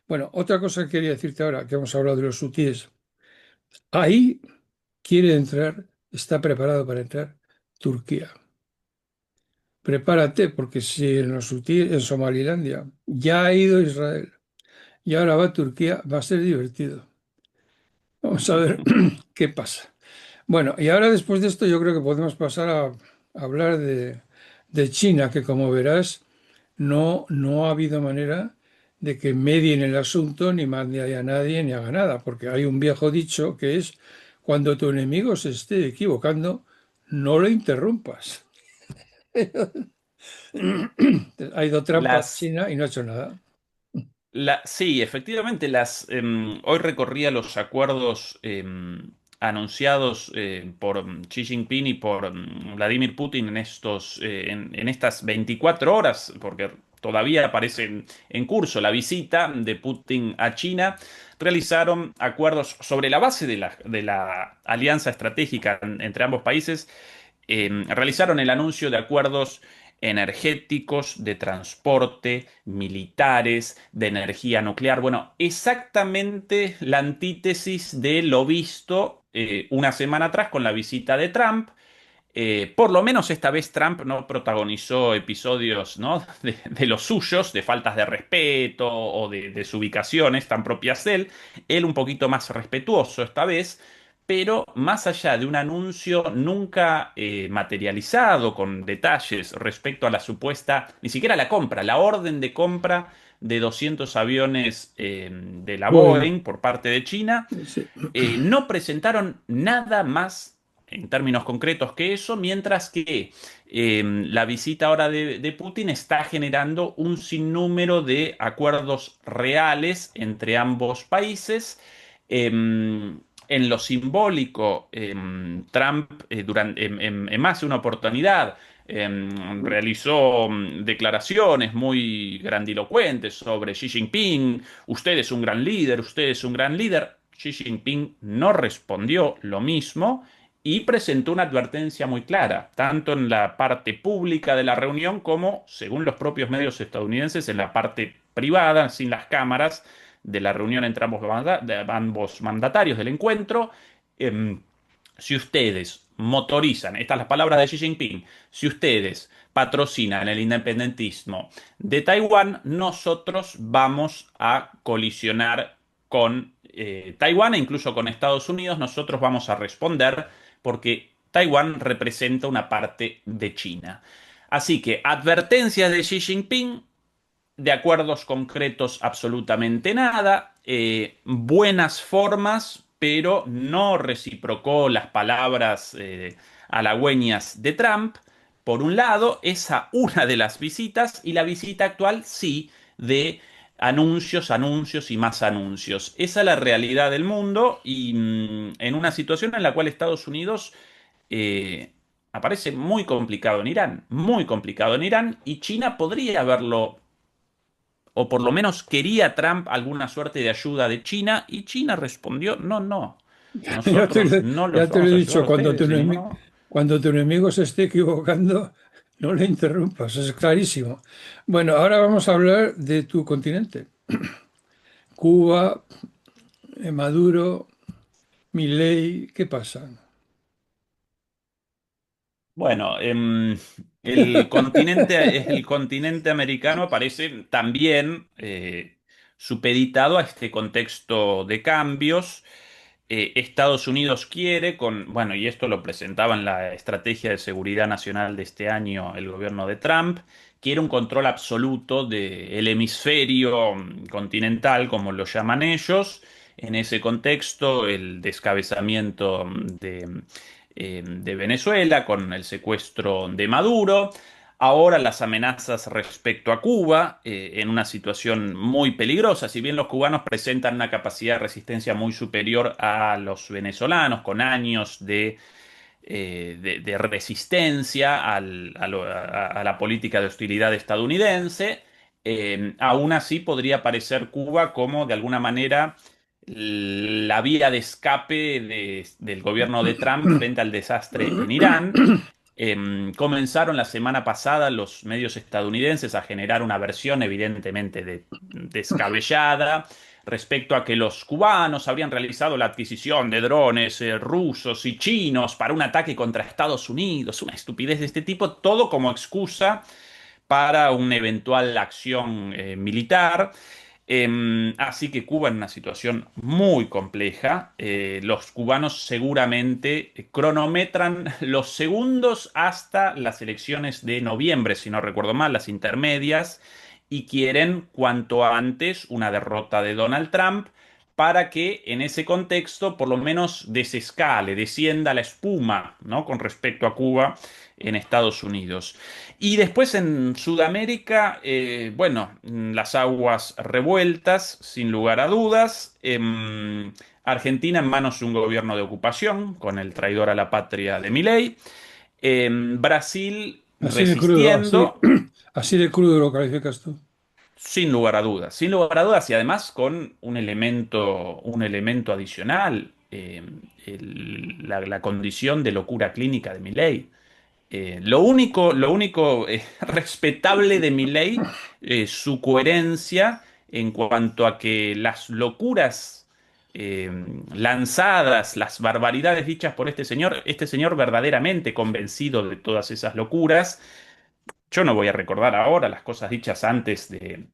Speaker 1: Bueno, otra cosa que quería decirte ahora, que hemos hablado de los hutíes. Ahí quiere entrar, está preparado para entrar Turquía. Prepárate, porque si en Somalilandia ya ha ido Israel y ahora va Turquía, va a ser divertido. Vamos a ver qué pasa. Bueno, y ahora después de esto yo creo que podemos pasar a hablar de China, que como verás no ha habido manera de que medien el asunto, ni mande a nadie, ni haga nada, porque hay un viejo dicho que es, cuando tu enemigo se esté equivocando, no lo interrumpas. Ha ido Trump a
Speaker 2: las
Speaker 1: China y no ha hecho nada.
Speaker 2: Sí, efectivamente, hoy recorría los acuerdos anunciados por Xi Jinping y por Vladimir Putin en estas 24 horas, porque todavía aparece en curso la visita de Putin a China. Realizaron acuerdos sobre la base de la alianza estratégica entre ambos países. Realizaron el anuncio de acuerdos energéticos, de transporte, militares, de energía nuclear. Bueno, exactamente la antítesis de lo visto una semana atrás con la visita de Trump. Por lo menos esta vez Trump no protagonizó episodios, ¿no? de los suyos, de faltas de respeto o de desubicaciones tan propias de él. Él un poquito más respetuoso esta vez, pero más allá de un anuncio nunca materializado con detalles respecto a la supuesta, ni siquiera la compra, la orden de compra de 200 aviones de la
Speaker 1: Boeing,
Speaker 2: Boeing por parte de China,
Speaker 1: sí.
Speaker 2: no presentaron nada más en términos concretos que eso, mientras que la visita ahora de Putin está generando un sinnúmero de acuerdos reales entre ambos países. En lo simbólico, Trump en más de una oportunidad realizó declaraciones muy grandilocuentes sobre Xi Jinping. Usted es un gran líder, usted es un gran líder. Xi Jinping no respondió lo mismo y presentó una advertencia muy clara, tanto en la parte pública de la reunión como, según los propios medios estadounidenses, en la parte privada, sin las cámaras de la reunión entre ambos mandatarios del encuentro. Em, si ustedes motorizan, estas son las palabras de Xi Jinping, si ustedes patrocinan el independentismo de Taiwán, nosotros vamos a colisionar con Taiwán e incluso con Estados Unidos, nosotros vamos a responder porque Taiwán representa una parte de China. Así que advertencias de Xi Jinping, de acuerdos concretos absolutamente nada, buenas formas, pero no reciprocó las palabras halagüeñas de Trump. Por un lado, esa una de las visitas y la visita actual sí de anuncios, anuncios y más anuncios. Esa es la realidad del mundo y en una situación en la cual Estados Unidos aparece muy complicado en Irán, muy complicado en Irán y China podría haberlo o por lo menos quería Trump alguna suerte de ayuda de China, y China respondió, no, no,
Speaker 1: Ya te,
Speaker 2: nosotros no los
Speaker 1: ya te lo he
Speaker 2: vamos a ayudar
Speaker 1: dicho,
Speaker 2: a ustedes de ningún modo.
Speaker 1: Cuando tu enemigo se esté equivocando, no le interrumpas, es clarísimo. Bueno, ahora vamos a hablar de tu continente. Cuba, Maduro, Milei, ¿qué pasa?
Speaker 2: Bueno, el continente americano aparece también supeditado a este contexto de cambios. Estados Unidos quiere, bueno, y esto lo presentaba en la Estrategia de Seguridad Nacional de este año el gobierno de Trump, quiere un control absoluto del hemisferio continental, como lo llaman ellos. En ese contexto, el descabezamiento de Venezuela con el secuestro de Maduro. Ahora las amenazas respecto a Cuba, en una situación muy peligrosa. Si bien los cubanos presentan una capacidad de resistencia muy superior a los venezolanos, con años de resistencia a la política de hostilidad estadounidense, aún así podría aparecer Cuba como de alguna manera la vía de escape del gobierno de Trump frente al desastre en Irán. Comenzaron la semana pasada los medios estadounidenses a generar una versión evidentemente descabellada respecto a que los cubanos habrían realizado la adquisición de drones rusos y chinos para un ataque contra Estados Unidos, una estupidez de este tipo, todo como excusa para una eventual acción militar. Así que Cuba en una situación muy compleja. Los cubanos seguramente cronometran los segundos hasta las elecciones de noviembre, si no recuerdo mal, las intermedias, y quieren cuanto antes una derrota de Donald Trump para que en ese contexto por lo menos desescale, descienda la espuma, ¿no? Con respecto a Cuba en Estados Unidos. Y después en Sudamérica, bueno, las aguas revueltas, sin lugar a dudas. Argentina en manos de un gobierno de ocupación, con el traidor a la patria de Milei. Brasil
Speaker 1: Así de crudo,
Speaker 2: resistiendo,
Speaker 1: así de crudo lo calificas tú.
Speaker 2: sin lugar a dudas. Sin lugar a dudas, y además con un elemento adicional, la condición de locura clínica de Milei. Lo único respetable de Milei es su coherencia en cuanto a que las locuras eh, lanzadas, las barbaridades dichas por este señor verdaderamente convencido de todas esas locuras. Yo no voy a recordar ahora las cosas dichas antes de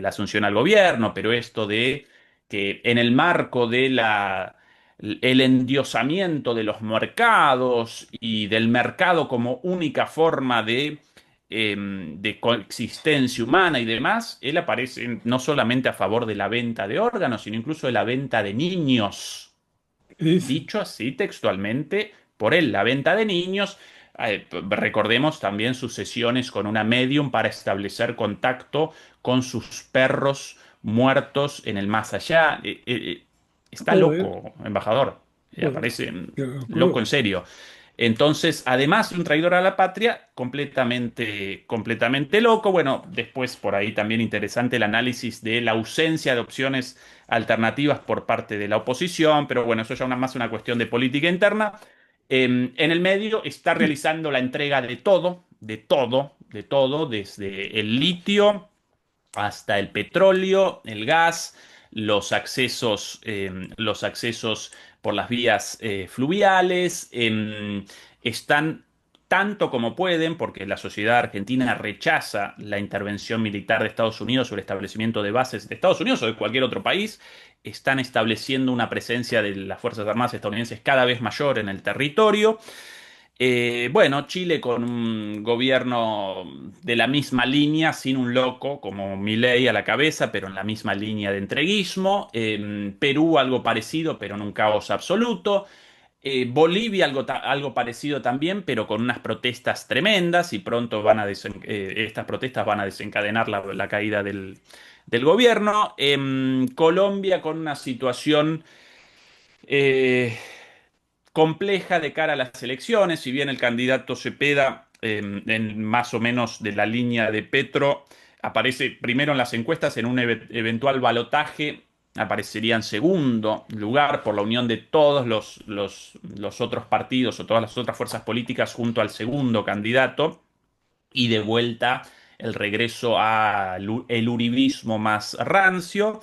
Speaker 2: la asunción al gobierno, pero esto de que en el marco el endiosamiento de los mercados y del mercado como única forma de coexistencia humana y demás, él aparece no solamente a favor de la venta de órganos, sino incluso de la venta de niños.
Speaker 1: ¿Qué dice?
Speaker 2: Dicho así textualmente por él, la venta de niños. Recordemos también sus sesiones con una medium para establecer contacto con sus perros muertos en el más allá. Está
Speaker 1: Joder,
Speaker 2: loco, embajador.
Speaker 1: joder,
Speaker 2: Aparece
Speaker 1: qué
Speaker 2: loco en
Speaker 1: locura.
Speaker 2: serio. Entonces, además de un traidor a la patria, completamente, completamente loco. Bueno, después por ahí también interesante el análisis de la ausencia de opciones alternativas por parte de la oposición, pero bueno, eso ya más una cuestión de política interna. En el medio está realizando la entrega de todo, de todo, de todo, desde el litio hasta el petróleo, el gas, los accesos por las vías fluviales, están tanto como pueden, porque la sociedad argentina rechaza la intervención militar de Estados Unidos sobre el establecimiento de bases de Estados Unidos o de cualquier otro país, están estableciendo una presencia de las Fuerzas Armadas estadounidenses cada vez mayor en el territorio. Bueno, Chile con un gobierno de la misma línea, sin un loco como Milei a la cabeza, pero en la misma línea de entreguismo. Perú algo parecido, pero en un caos absoluto. Bolivia algo parecido también, pero con unas protestas tremendas y pronto estas protestas van a desencadenar la caída del gobierno. Colombia con una situación eh, compleja de cara a las elecciones, si bien el candidato Cepeda, en más o menos de la línea de Petro, aparece primero en las encuestas en un eventual balotaje aparecería en segundo lugar por la unión de todos los otros partidos o todas las otras fuerzas políticas junto al segundo candidato y de vuelta el regreso al el uribismo más rancio.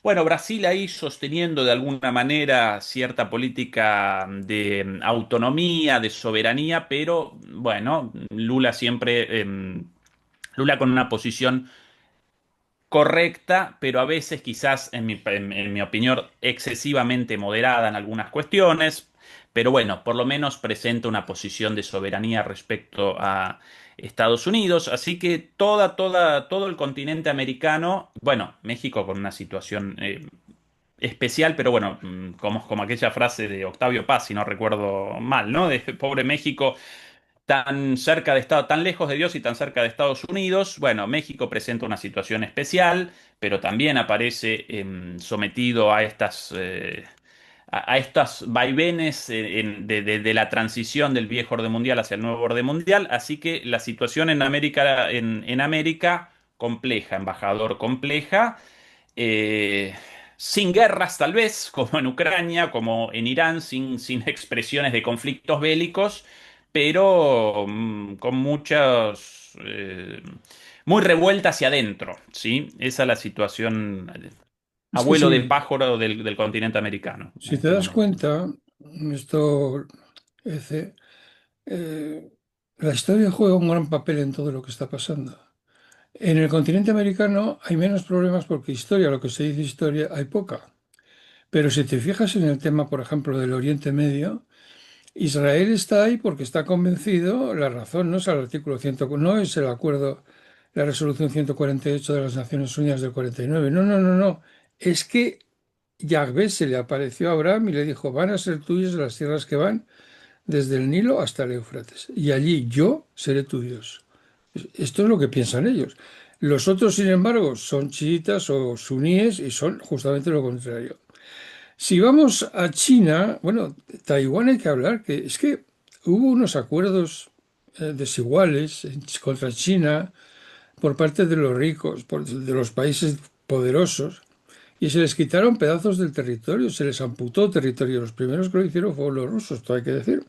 Speaker 2: Bueno, Brasil ahí sosteniendo de alguna manera cierta política de autonomía, de soberanía, pero bueno, Lula con una posición correcta, pero a veces quizás, en mi opinión, excesivamente moderada en algunas cuestiones. Pero bueno, por lo menos presenta una posición de soberanía respecto a Estados Unidos. Así que todo el continente americano, bueno, México con una situación especial, pero bueno, como aquella frase de Octavio Paz, si no recuerdo mal, ¿no? De pobre México tan cerca de tan lejos de Dios y tan cerca de Estados Unidos. Bueno, México presenta una situación especial, pero también aparece sometido a a estas vaivenes de la transición del viejo orden mundial hacia el nuevo orden mundial. Así que la situación en América, compleja, embajador, compleja. eh, Sin guerras tal vez, como en Ucrania, como en Irán, sin expresiones de conflictos bélicos, pero con muchas, muy revuelta hacia adentro, ¿sí? Esa es la situación,
Speaker 1: Es que
Speaker 2: abuelo de
Speaker 1: sí,
Speaker 2: pájaro del continente americano en
Speaker 1: si te
Speaker 2: este
Speaker 1: das
Speaker 2: momento.
Speaker 1: cuenta, esto, Ece, eh, la historia juega un gran papel en todo lo que está pasando. En el continente americano hay menos problemas porque historia, lo que se dice historia, hay poca. Pero si te fijas en el tema, por ejemplo, del Oriente Medio, Israel está ahí porque está convencido, la razón no es el artículo 100, no es el acuerdo, la resolución 148 de las Naciones Unidas del 49. No, no, no, no. Es que Yahvé se le apareció a Abraham y le dijo, van a ser tuyas las tierras que van desde el Nilo hasta el Éufrates. Y allí yo seré tu Dios. Esto es lo que piensan ellos. Los otros, sin embargo, son chiitas o suníes y son justamente lo contrario. Si vamos a China, bueno, Taiwán hay que hablar, que es que hubo unos acuerdos desiguales contra China por parte de los ricos, de los países poderosos, y se les quitaron pedazos del territorio, se les amputó territorio. Los primeros que lo hicieron fueron los rusos, todo hay que decir.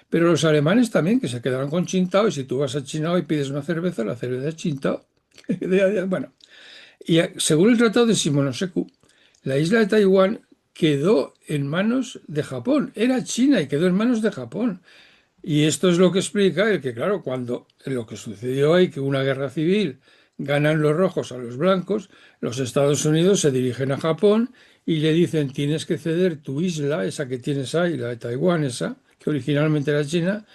Speaker 1: Pero los alemanes también, que se quedaron con Qingdao, y si tú vas a China y pides una cerveza, la cerveza es Qingdao. Bueno, y según el Tratado de Shimonoseki, la isla de Taiwán quedó en manos de Japón. Era China y quedó en manos de Japón. Y esto es lo que explica el que, claro, cuando lo que sucedió ahí, que una guerra civil ganan los rojos a los blancos, los Estados Unidos se dirigen a Japón y le dicen, tienes que ceder tu isla, esa que tienes ahí, la de Taiwán, esa, que originalmente era China,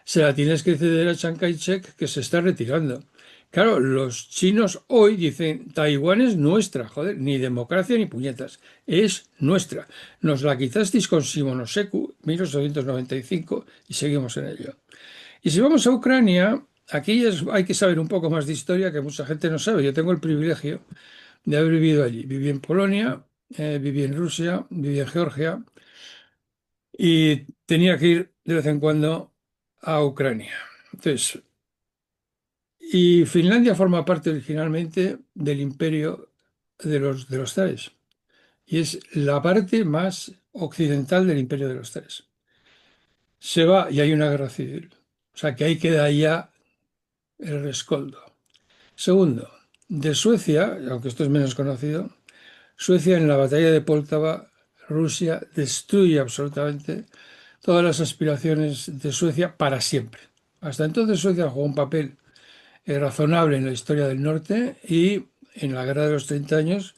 Speaker 1: se la tienes que ceder a Chiang Kai-shek, que se está retirando. Claro, los chinos hoy dicen, Taiwán es nuestra, joder, ni democracia ni puñetas, es nuestra. Nos la quitasteis con Shimonoseki, 1895, y seguimos en ello. Y si vamos a Ucrania, aquí hay que saber un poco más de historia que mucha gente no sabe. Yo tengo el privilegio de haber vivido allí. Viví en Polonia, viví en Rusia, viví en Georgia y tenía que ir de vez en cuando a Ucrania. Entonces, y Finlandia forma parte originalmente del imperio de los zares y es la parte más occidental del imperio de los zares. Se va y hay una guerra civil. O sea que ahí queda ya el rescoldo. Segundo, de Suecia, aunque esto es menos conocido, Suecia en la batalla de Poltava, Rusia destruye absolutamente todas las aspiraciones de Suecia para siempre. Hasta entonces Suecia jugó un papel razonable en la historia del norte y en la Guerra de los 30 años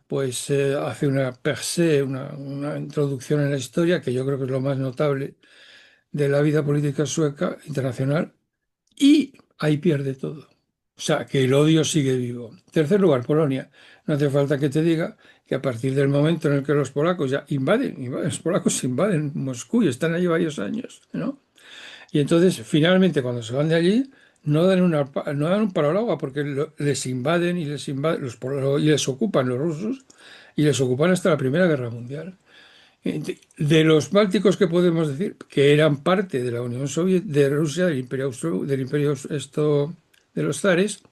Speaker 1: pues hace una per se, una introducción en la historia que yo creo que es lo más notable de la vida política sueca internacional y ahí pierde todo. O sea, que el odio sigue vivo. Tercer lugar, Polonia. No hace falta que te diga que a partir del momento en el que los polacos ya los polacos invaden Moscú y están allí varios años, ¿no? Y entonces, finalmente, cuando se van de allí, no dan un palo al agua porque les invaden y les invaden y les ocupan los rusos y les ocupan hasta la Primera Guerra Mundial. De los bálticos que podemos decir que eran parte de la Unión Soviética, de Rusia, del imperio de los zares,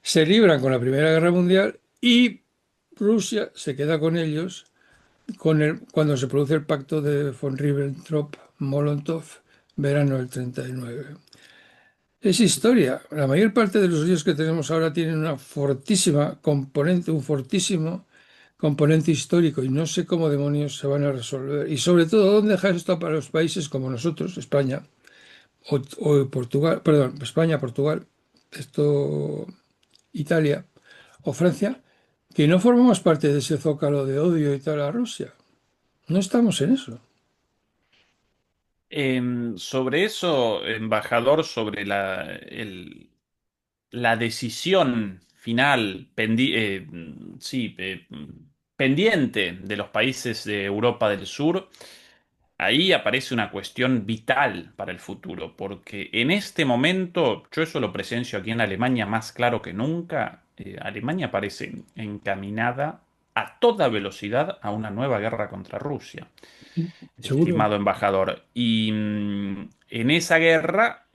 Speaker 1: se libran con la Primera Guerra Mundial y Rusia se queda con ellos cuando se produce el pacto de von Ribbentrop-Molotov, verano del 39. Es historia. La mayor parte de los líos que tenemos ahora tienen una fortísima componente, un fortísimo componente histórico y no sé cómo demonios se van a resolver. Y sobre todo, ¿dónde dejar esto para los países como nosotros, España o Portugal, perdón, España, Portugal, esto, Italia o Francia, que no formamos parte de ese zócalo de odio y tal a Rusia? No estamos en eso.
Speaker 2: Sobre eso, embajador, sobre la decisión final sí, pendiente de los países de Europa del Sur, ahí aparece una cuestión vital para el futuro, porque en este momento, yo eso lo presencio aquí en Alemania más claro que nunca, Alemania parece encaminada a toda velocidad a una nueva guerra contra Rusia,
Speaker 1: Seguro.
Speaker 2: estimado embajador. Y en esa guerra,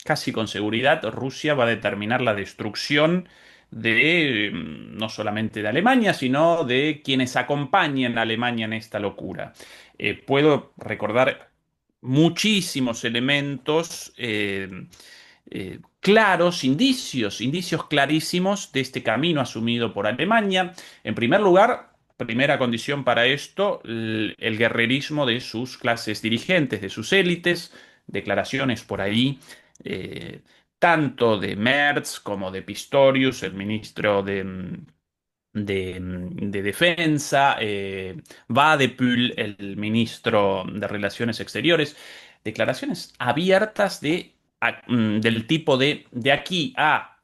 Speaker 2: casi con seguridad, Rusia va a determinar la destrucción de no solamente de Alemania, sino de quienes acompañen a Alemania en esta locura. Puedo recordar muchísimos elementos claros, indicios clarísimos de este camino asumido por Alemania. En primer lugar, primera condición para esto, el guerrerismo de sus clases dirigentes, de sus élites, declaraciones por ahí, eh, tanto de Merz como de Pistorius, el ministro de Defensa, Wadephul, el ministro de Relaciones Exteriores, declaraciones abiertas del tipo de aquí a,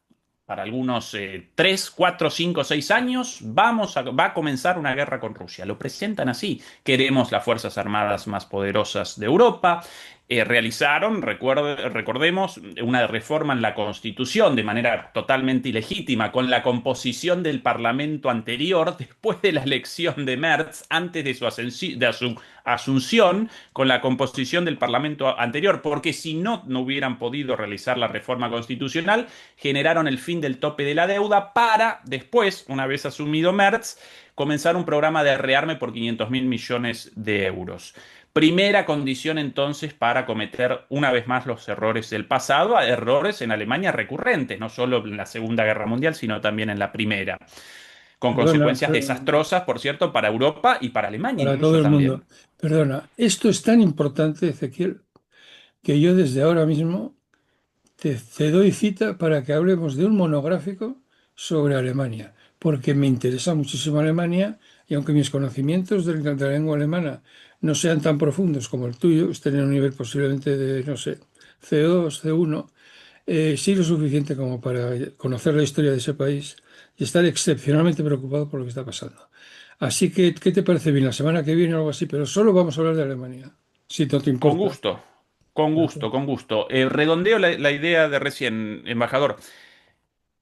Speaker 2: para algunos 3, 4, 5, 6 años, va a comenzar una guerra con Rusia. Lo presentan así. Queremos las Fuerzas Armadas más poderosas de Europa. Realizaron, recordemos, una reforma en la Constitución de manera totalmente ilegítima, con la composición del Parlamento anterior, después de la elección de Merz, antes de su asunción, con la composición del Parlamento anterior, porque si no, no hubieran podido realizar la reforma constitucional, generaron el fin del tope de la deuda para después, una vez asumido Merz, comenzar un programa de rearme por 500.000 millones de euros. Primera condición entonces para cometer una vez más los errores del pasado, errores en Alemania recurrentes, no solo en la Segunda Guerra Mundial, sino también en la Primera, con
Speaker 1: Perdona,
Speaker 2: consecuencias desastrosas, por cierto, para Europa y para Alemania
Speaker 1: para todo
Speaker 2: incluso
Speaker 1: el mundo.
Speaker 2: también.
Speaker 1: Perdona, esto es tan importante, Ezequiel, que yo desde ahora mismo te doy cita para que hablemos de un monográfico sobre Alemania, porque me interesa muchísimo Alemania y aunque mis conocimientos de la lengua alemana no sean tan profundos como el tuyo, estén en un nivel posiblemente de, no sé, C2, C1, sí lo suficiente como para conocer la historia de ese país y estar excepcionalmente preocupado por lo que está pasando. Así que, ¿qué te parece bien? La semana que viene o algo así, pero solo vamos a hablar de Alemania, si no te
Speaker 2: Con
Speaker 1: importa.
Speaker 2: gusto, con gusto, con gusto. Redondeo la idea de recién, embajador.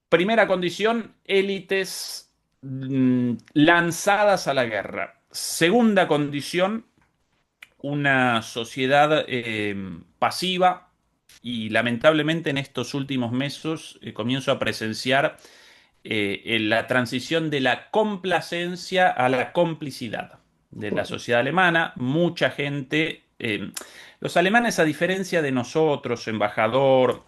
Speaker 2: Primera condición, élites lanzadas a la guerra. Segunda condición, una sociedad pasiva y lamentablemente en estos últimos meses comienzo a presenciar en la transición de la complacencia a la complicidad de la
Speaker 1: Joder.
Speaker 2: sociedad alemana. Mucha gente, los alemanes a diferencia de nosotros, embajador,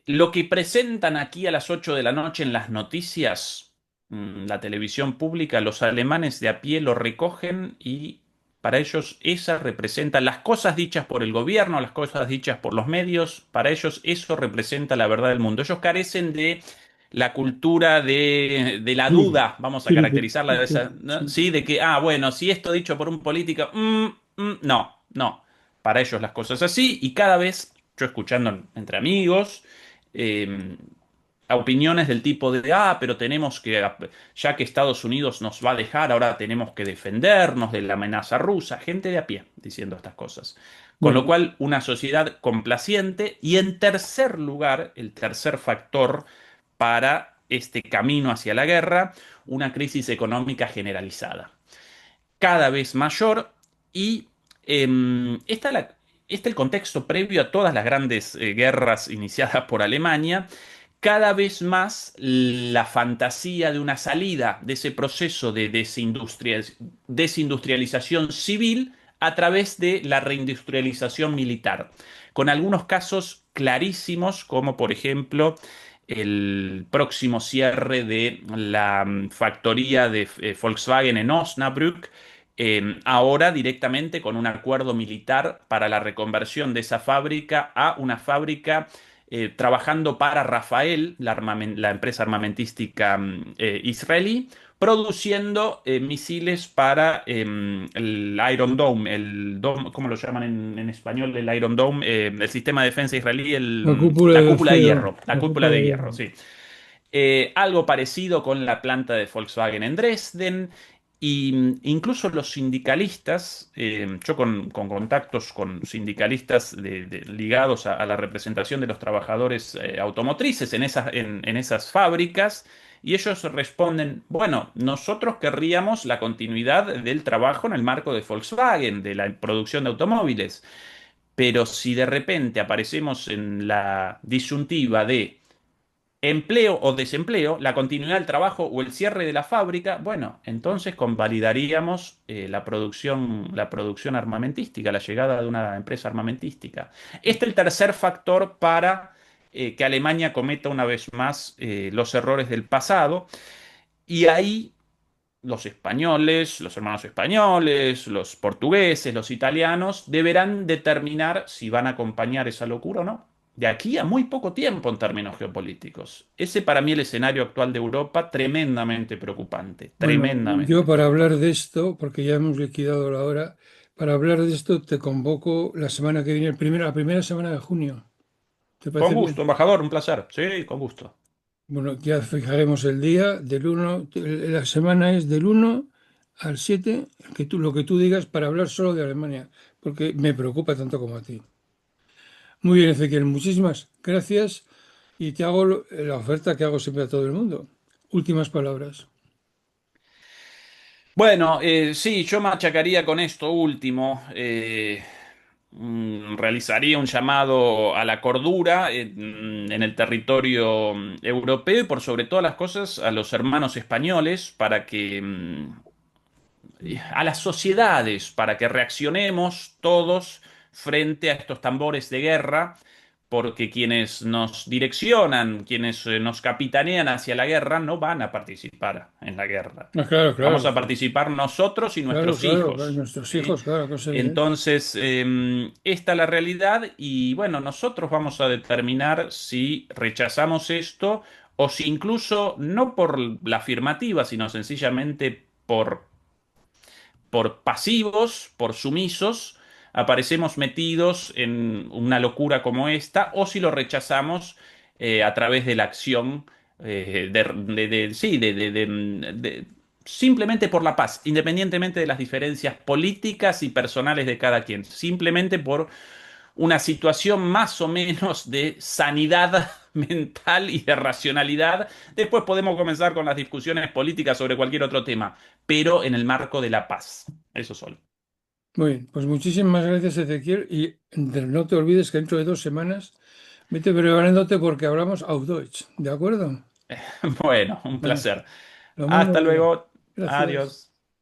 Speaker 2: lo que presentan aquí a las 8 de la noche en las noticias, la televisión pública, los alemanes de a pie lo recogen y para ellos esa representa las cosas dichas por el gobierno, las cosas dichas por los medios, para ellos eso representa la verdad del mundo. Ellos carecen de la cultura de la
Speaker 1: Sí,
Speaker 2: duda, vamos a
Speaker 1: sí,
Speaker 2: caracterizarla de esa, ¿no?
Speaker 1: sí.
Speaker 2: Sí, de que, bueno, si esto dicho por un político, no, no. Para ellos las cosas así y cada vez yo escuchando entre amigos, eh, a opiniones del tipo pero tenemos que, ya que Estados Unidos nos va a dejar, ahora tenemos que defendernos de la amenaza rusa, gente de a pie diciendo estas cosas. Con lo
Speaker 1: Bueno,
Speaker 2: cual, una sociedad complaciente y en tercer lugar, el tercer factor para este camino hacia la guerra, una crisis económica generalizada cada vez mayor y está el contexto previo a todas las grandes guerras iniciadas por Alemania, cada vez más la fantasía de una salida de ese proceso de desindustrialización civil a través de la reindustrialización militar, con algunos casos clarísimos, como por ejemplo el próximo cierre de la factoría de Volkswagen en Osnabrück, ahora directamente con un acuerdo militar para la reconversión de esa fábrica a una fábrica trabajando para Rafael, la empresa armamentística israelí, produciendo misiles para el Iron Dome, ¿cómo lo llaman en español? El Iron Dome, el sistema de defensa israelí,
Speaker 1: La cúpula
Speaker 2: la
Speaker 1: de
Speaker 2: cúpula de
Speaker 1: acero,
Speaker 2: hierro, la
Speaker 1: la
Speaker 2: cúpula
Speaker 1: cúpula
Speaker 2: de
Speaker 1: de
Speaker 2: hierro,
Speaker 1: hierro.
Speaker 2: sí. Algo parecido con la planta de Volkswagen en Dresden. Y incluso los sindicalistas, yo con contactos con sindicalistas ligados a la representación de los trabajadores automotrices en esas fábricas, y ellos responden, bueno, nosotros querríamos la continuidad del trabajo en el marco de Volkswagen, de la producción de automóviles, pero si de repente aparecemos en la disyuntiva de empleo o desempleo, la continuidad del trabajo o el cierre de la fábrica, bueno, entonces convalidaríamos la producción armamentística, la llegada de una empresa armamentística. Este es el tercer factor para que Alemania cometa una vez más los errores del pasado. Y ahí los españoles, los hermanos españoles, los portugueses, los italianos, deberán determinar si van a acompañar esa locura o no. De aquí a muy poco tiempo en términos geopolíticos. Ese para mí el escenario actual de Europa tremendamente preocupante,
Speaker 1: Bueno, yo
Speaker 2: tremendamente
Speaker 1: para hablar
Speaker 2: preocupante.
Speaker 1: de esto, porque ya hemos liquidado la hora, para hablar de esto te convoco la semana que viene, la primera semana de junio. ¿Te
Speaker 2: Con
Speaker 1: parece
Speaker 2: gusto,
Speaker 1: bien?
Speaker 2: embajador, un placer. Sí, con gusto.
Speaker 1: Bueno, ya fijaremos el día del 1, la semana es del 1 al 7, lo que tú digas para hablar solo de Alemania, porque me preocupa tanto como a ti. Muy bien, Ezequiel, muchísimas gracias y te hago la oferta que hago siempre a todo el mundo. Últimas palabras.
Speaker 2: Bueno, sí, yo machacaría con esto último. Realizaría un llamado a la cordura en el territorio europeo y por sobre todas las cosas a los hermanos españoles para que a las sociedades para que reaccionemos todos frente a estos tambores de guerra, porque quienes nos direccionan, quienes nos capitanean hacia la guerra, no van a participar en la guerra.
Speaker 1: Ah, claro,
Speaker 2: Vamos
Speaker 1: claro,
Speaker 2: a participar nosotros y
Speaker 1: claro,
Speaker 2: nuestros
Speaker 1: claro, claro,
Speaker 2: hijos,
Speaker 1: nuestros
Speaker 2: ¿sí?
Speaker 1: hijos, claro, que es evidente.
Speaker 2: Entonces, esta es la realidad y bueno, nosotros vamos a determinar si rechazamos esto o si incluso no por la afirmativa, sino sencillamente por pasivos, por sumisos, aparecemos metidos en una locura como esta, o si lo rechazamos a través de la acción sí, simplemente por la paz, independientemente de las diferencias políticas y personales de cada quien, simplemente por una situación más o menos de sanidad mental y de racionalidad. Después podemos comenzar con las discusiones políticas sobre cualquier otro tema, pero en el marco de la paz. Eso solo.
Speaker 1: Muy bien, pues muchísimas gracias, Ezequiel, y no te olvides que dentro de 2 semanas vete preparándote porque hablamos auf Deutsch, ¿de acuerdo?
Speaker 2: Bueno, un
Speaker 1: Venga,
Speaker 2: placer.
Speaker 1: lo mando
Speaker 2: Hasta
Speaker 1: a ver.
Speaker 2: luego.
Speaker 1: Gracias.
Speaker 2: Adiós.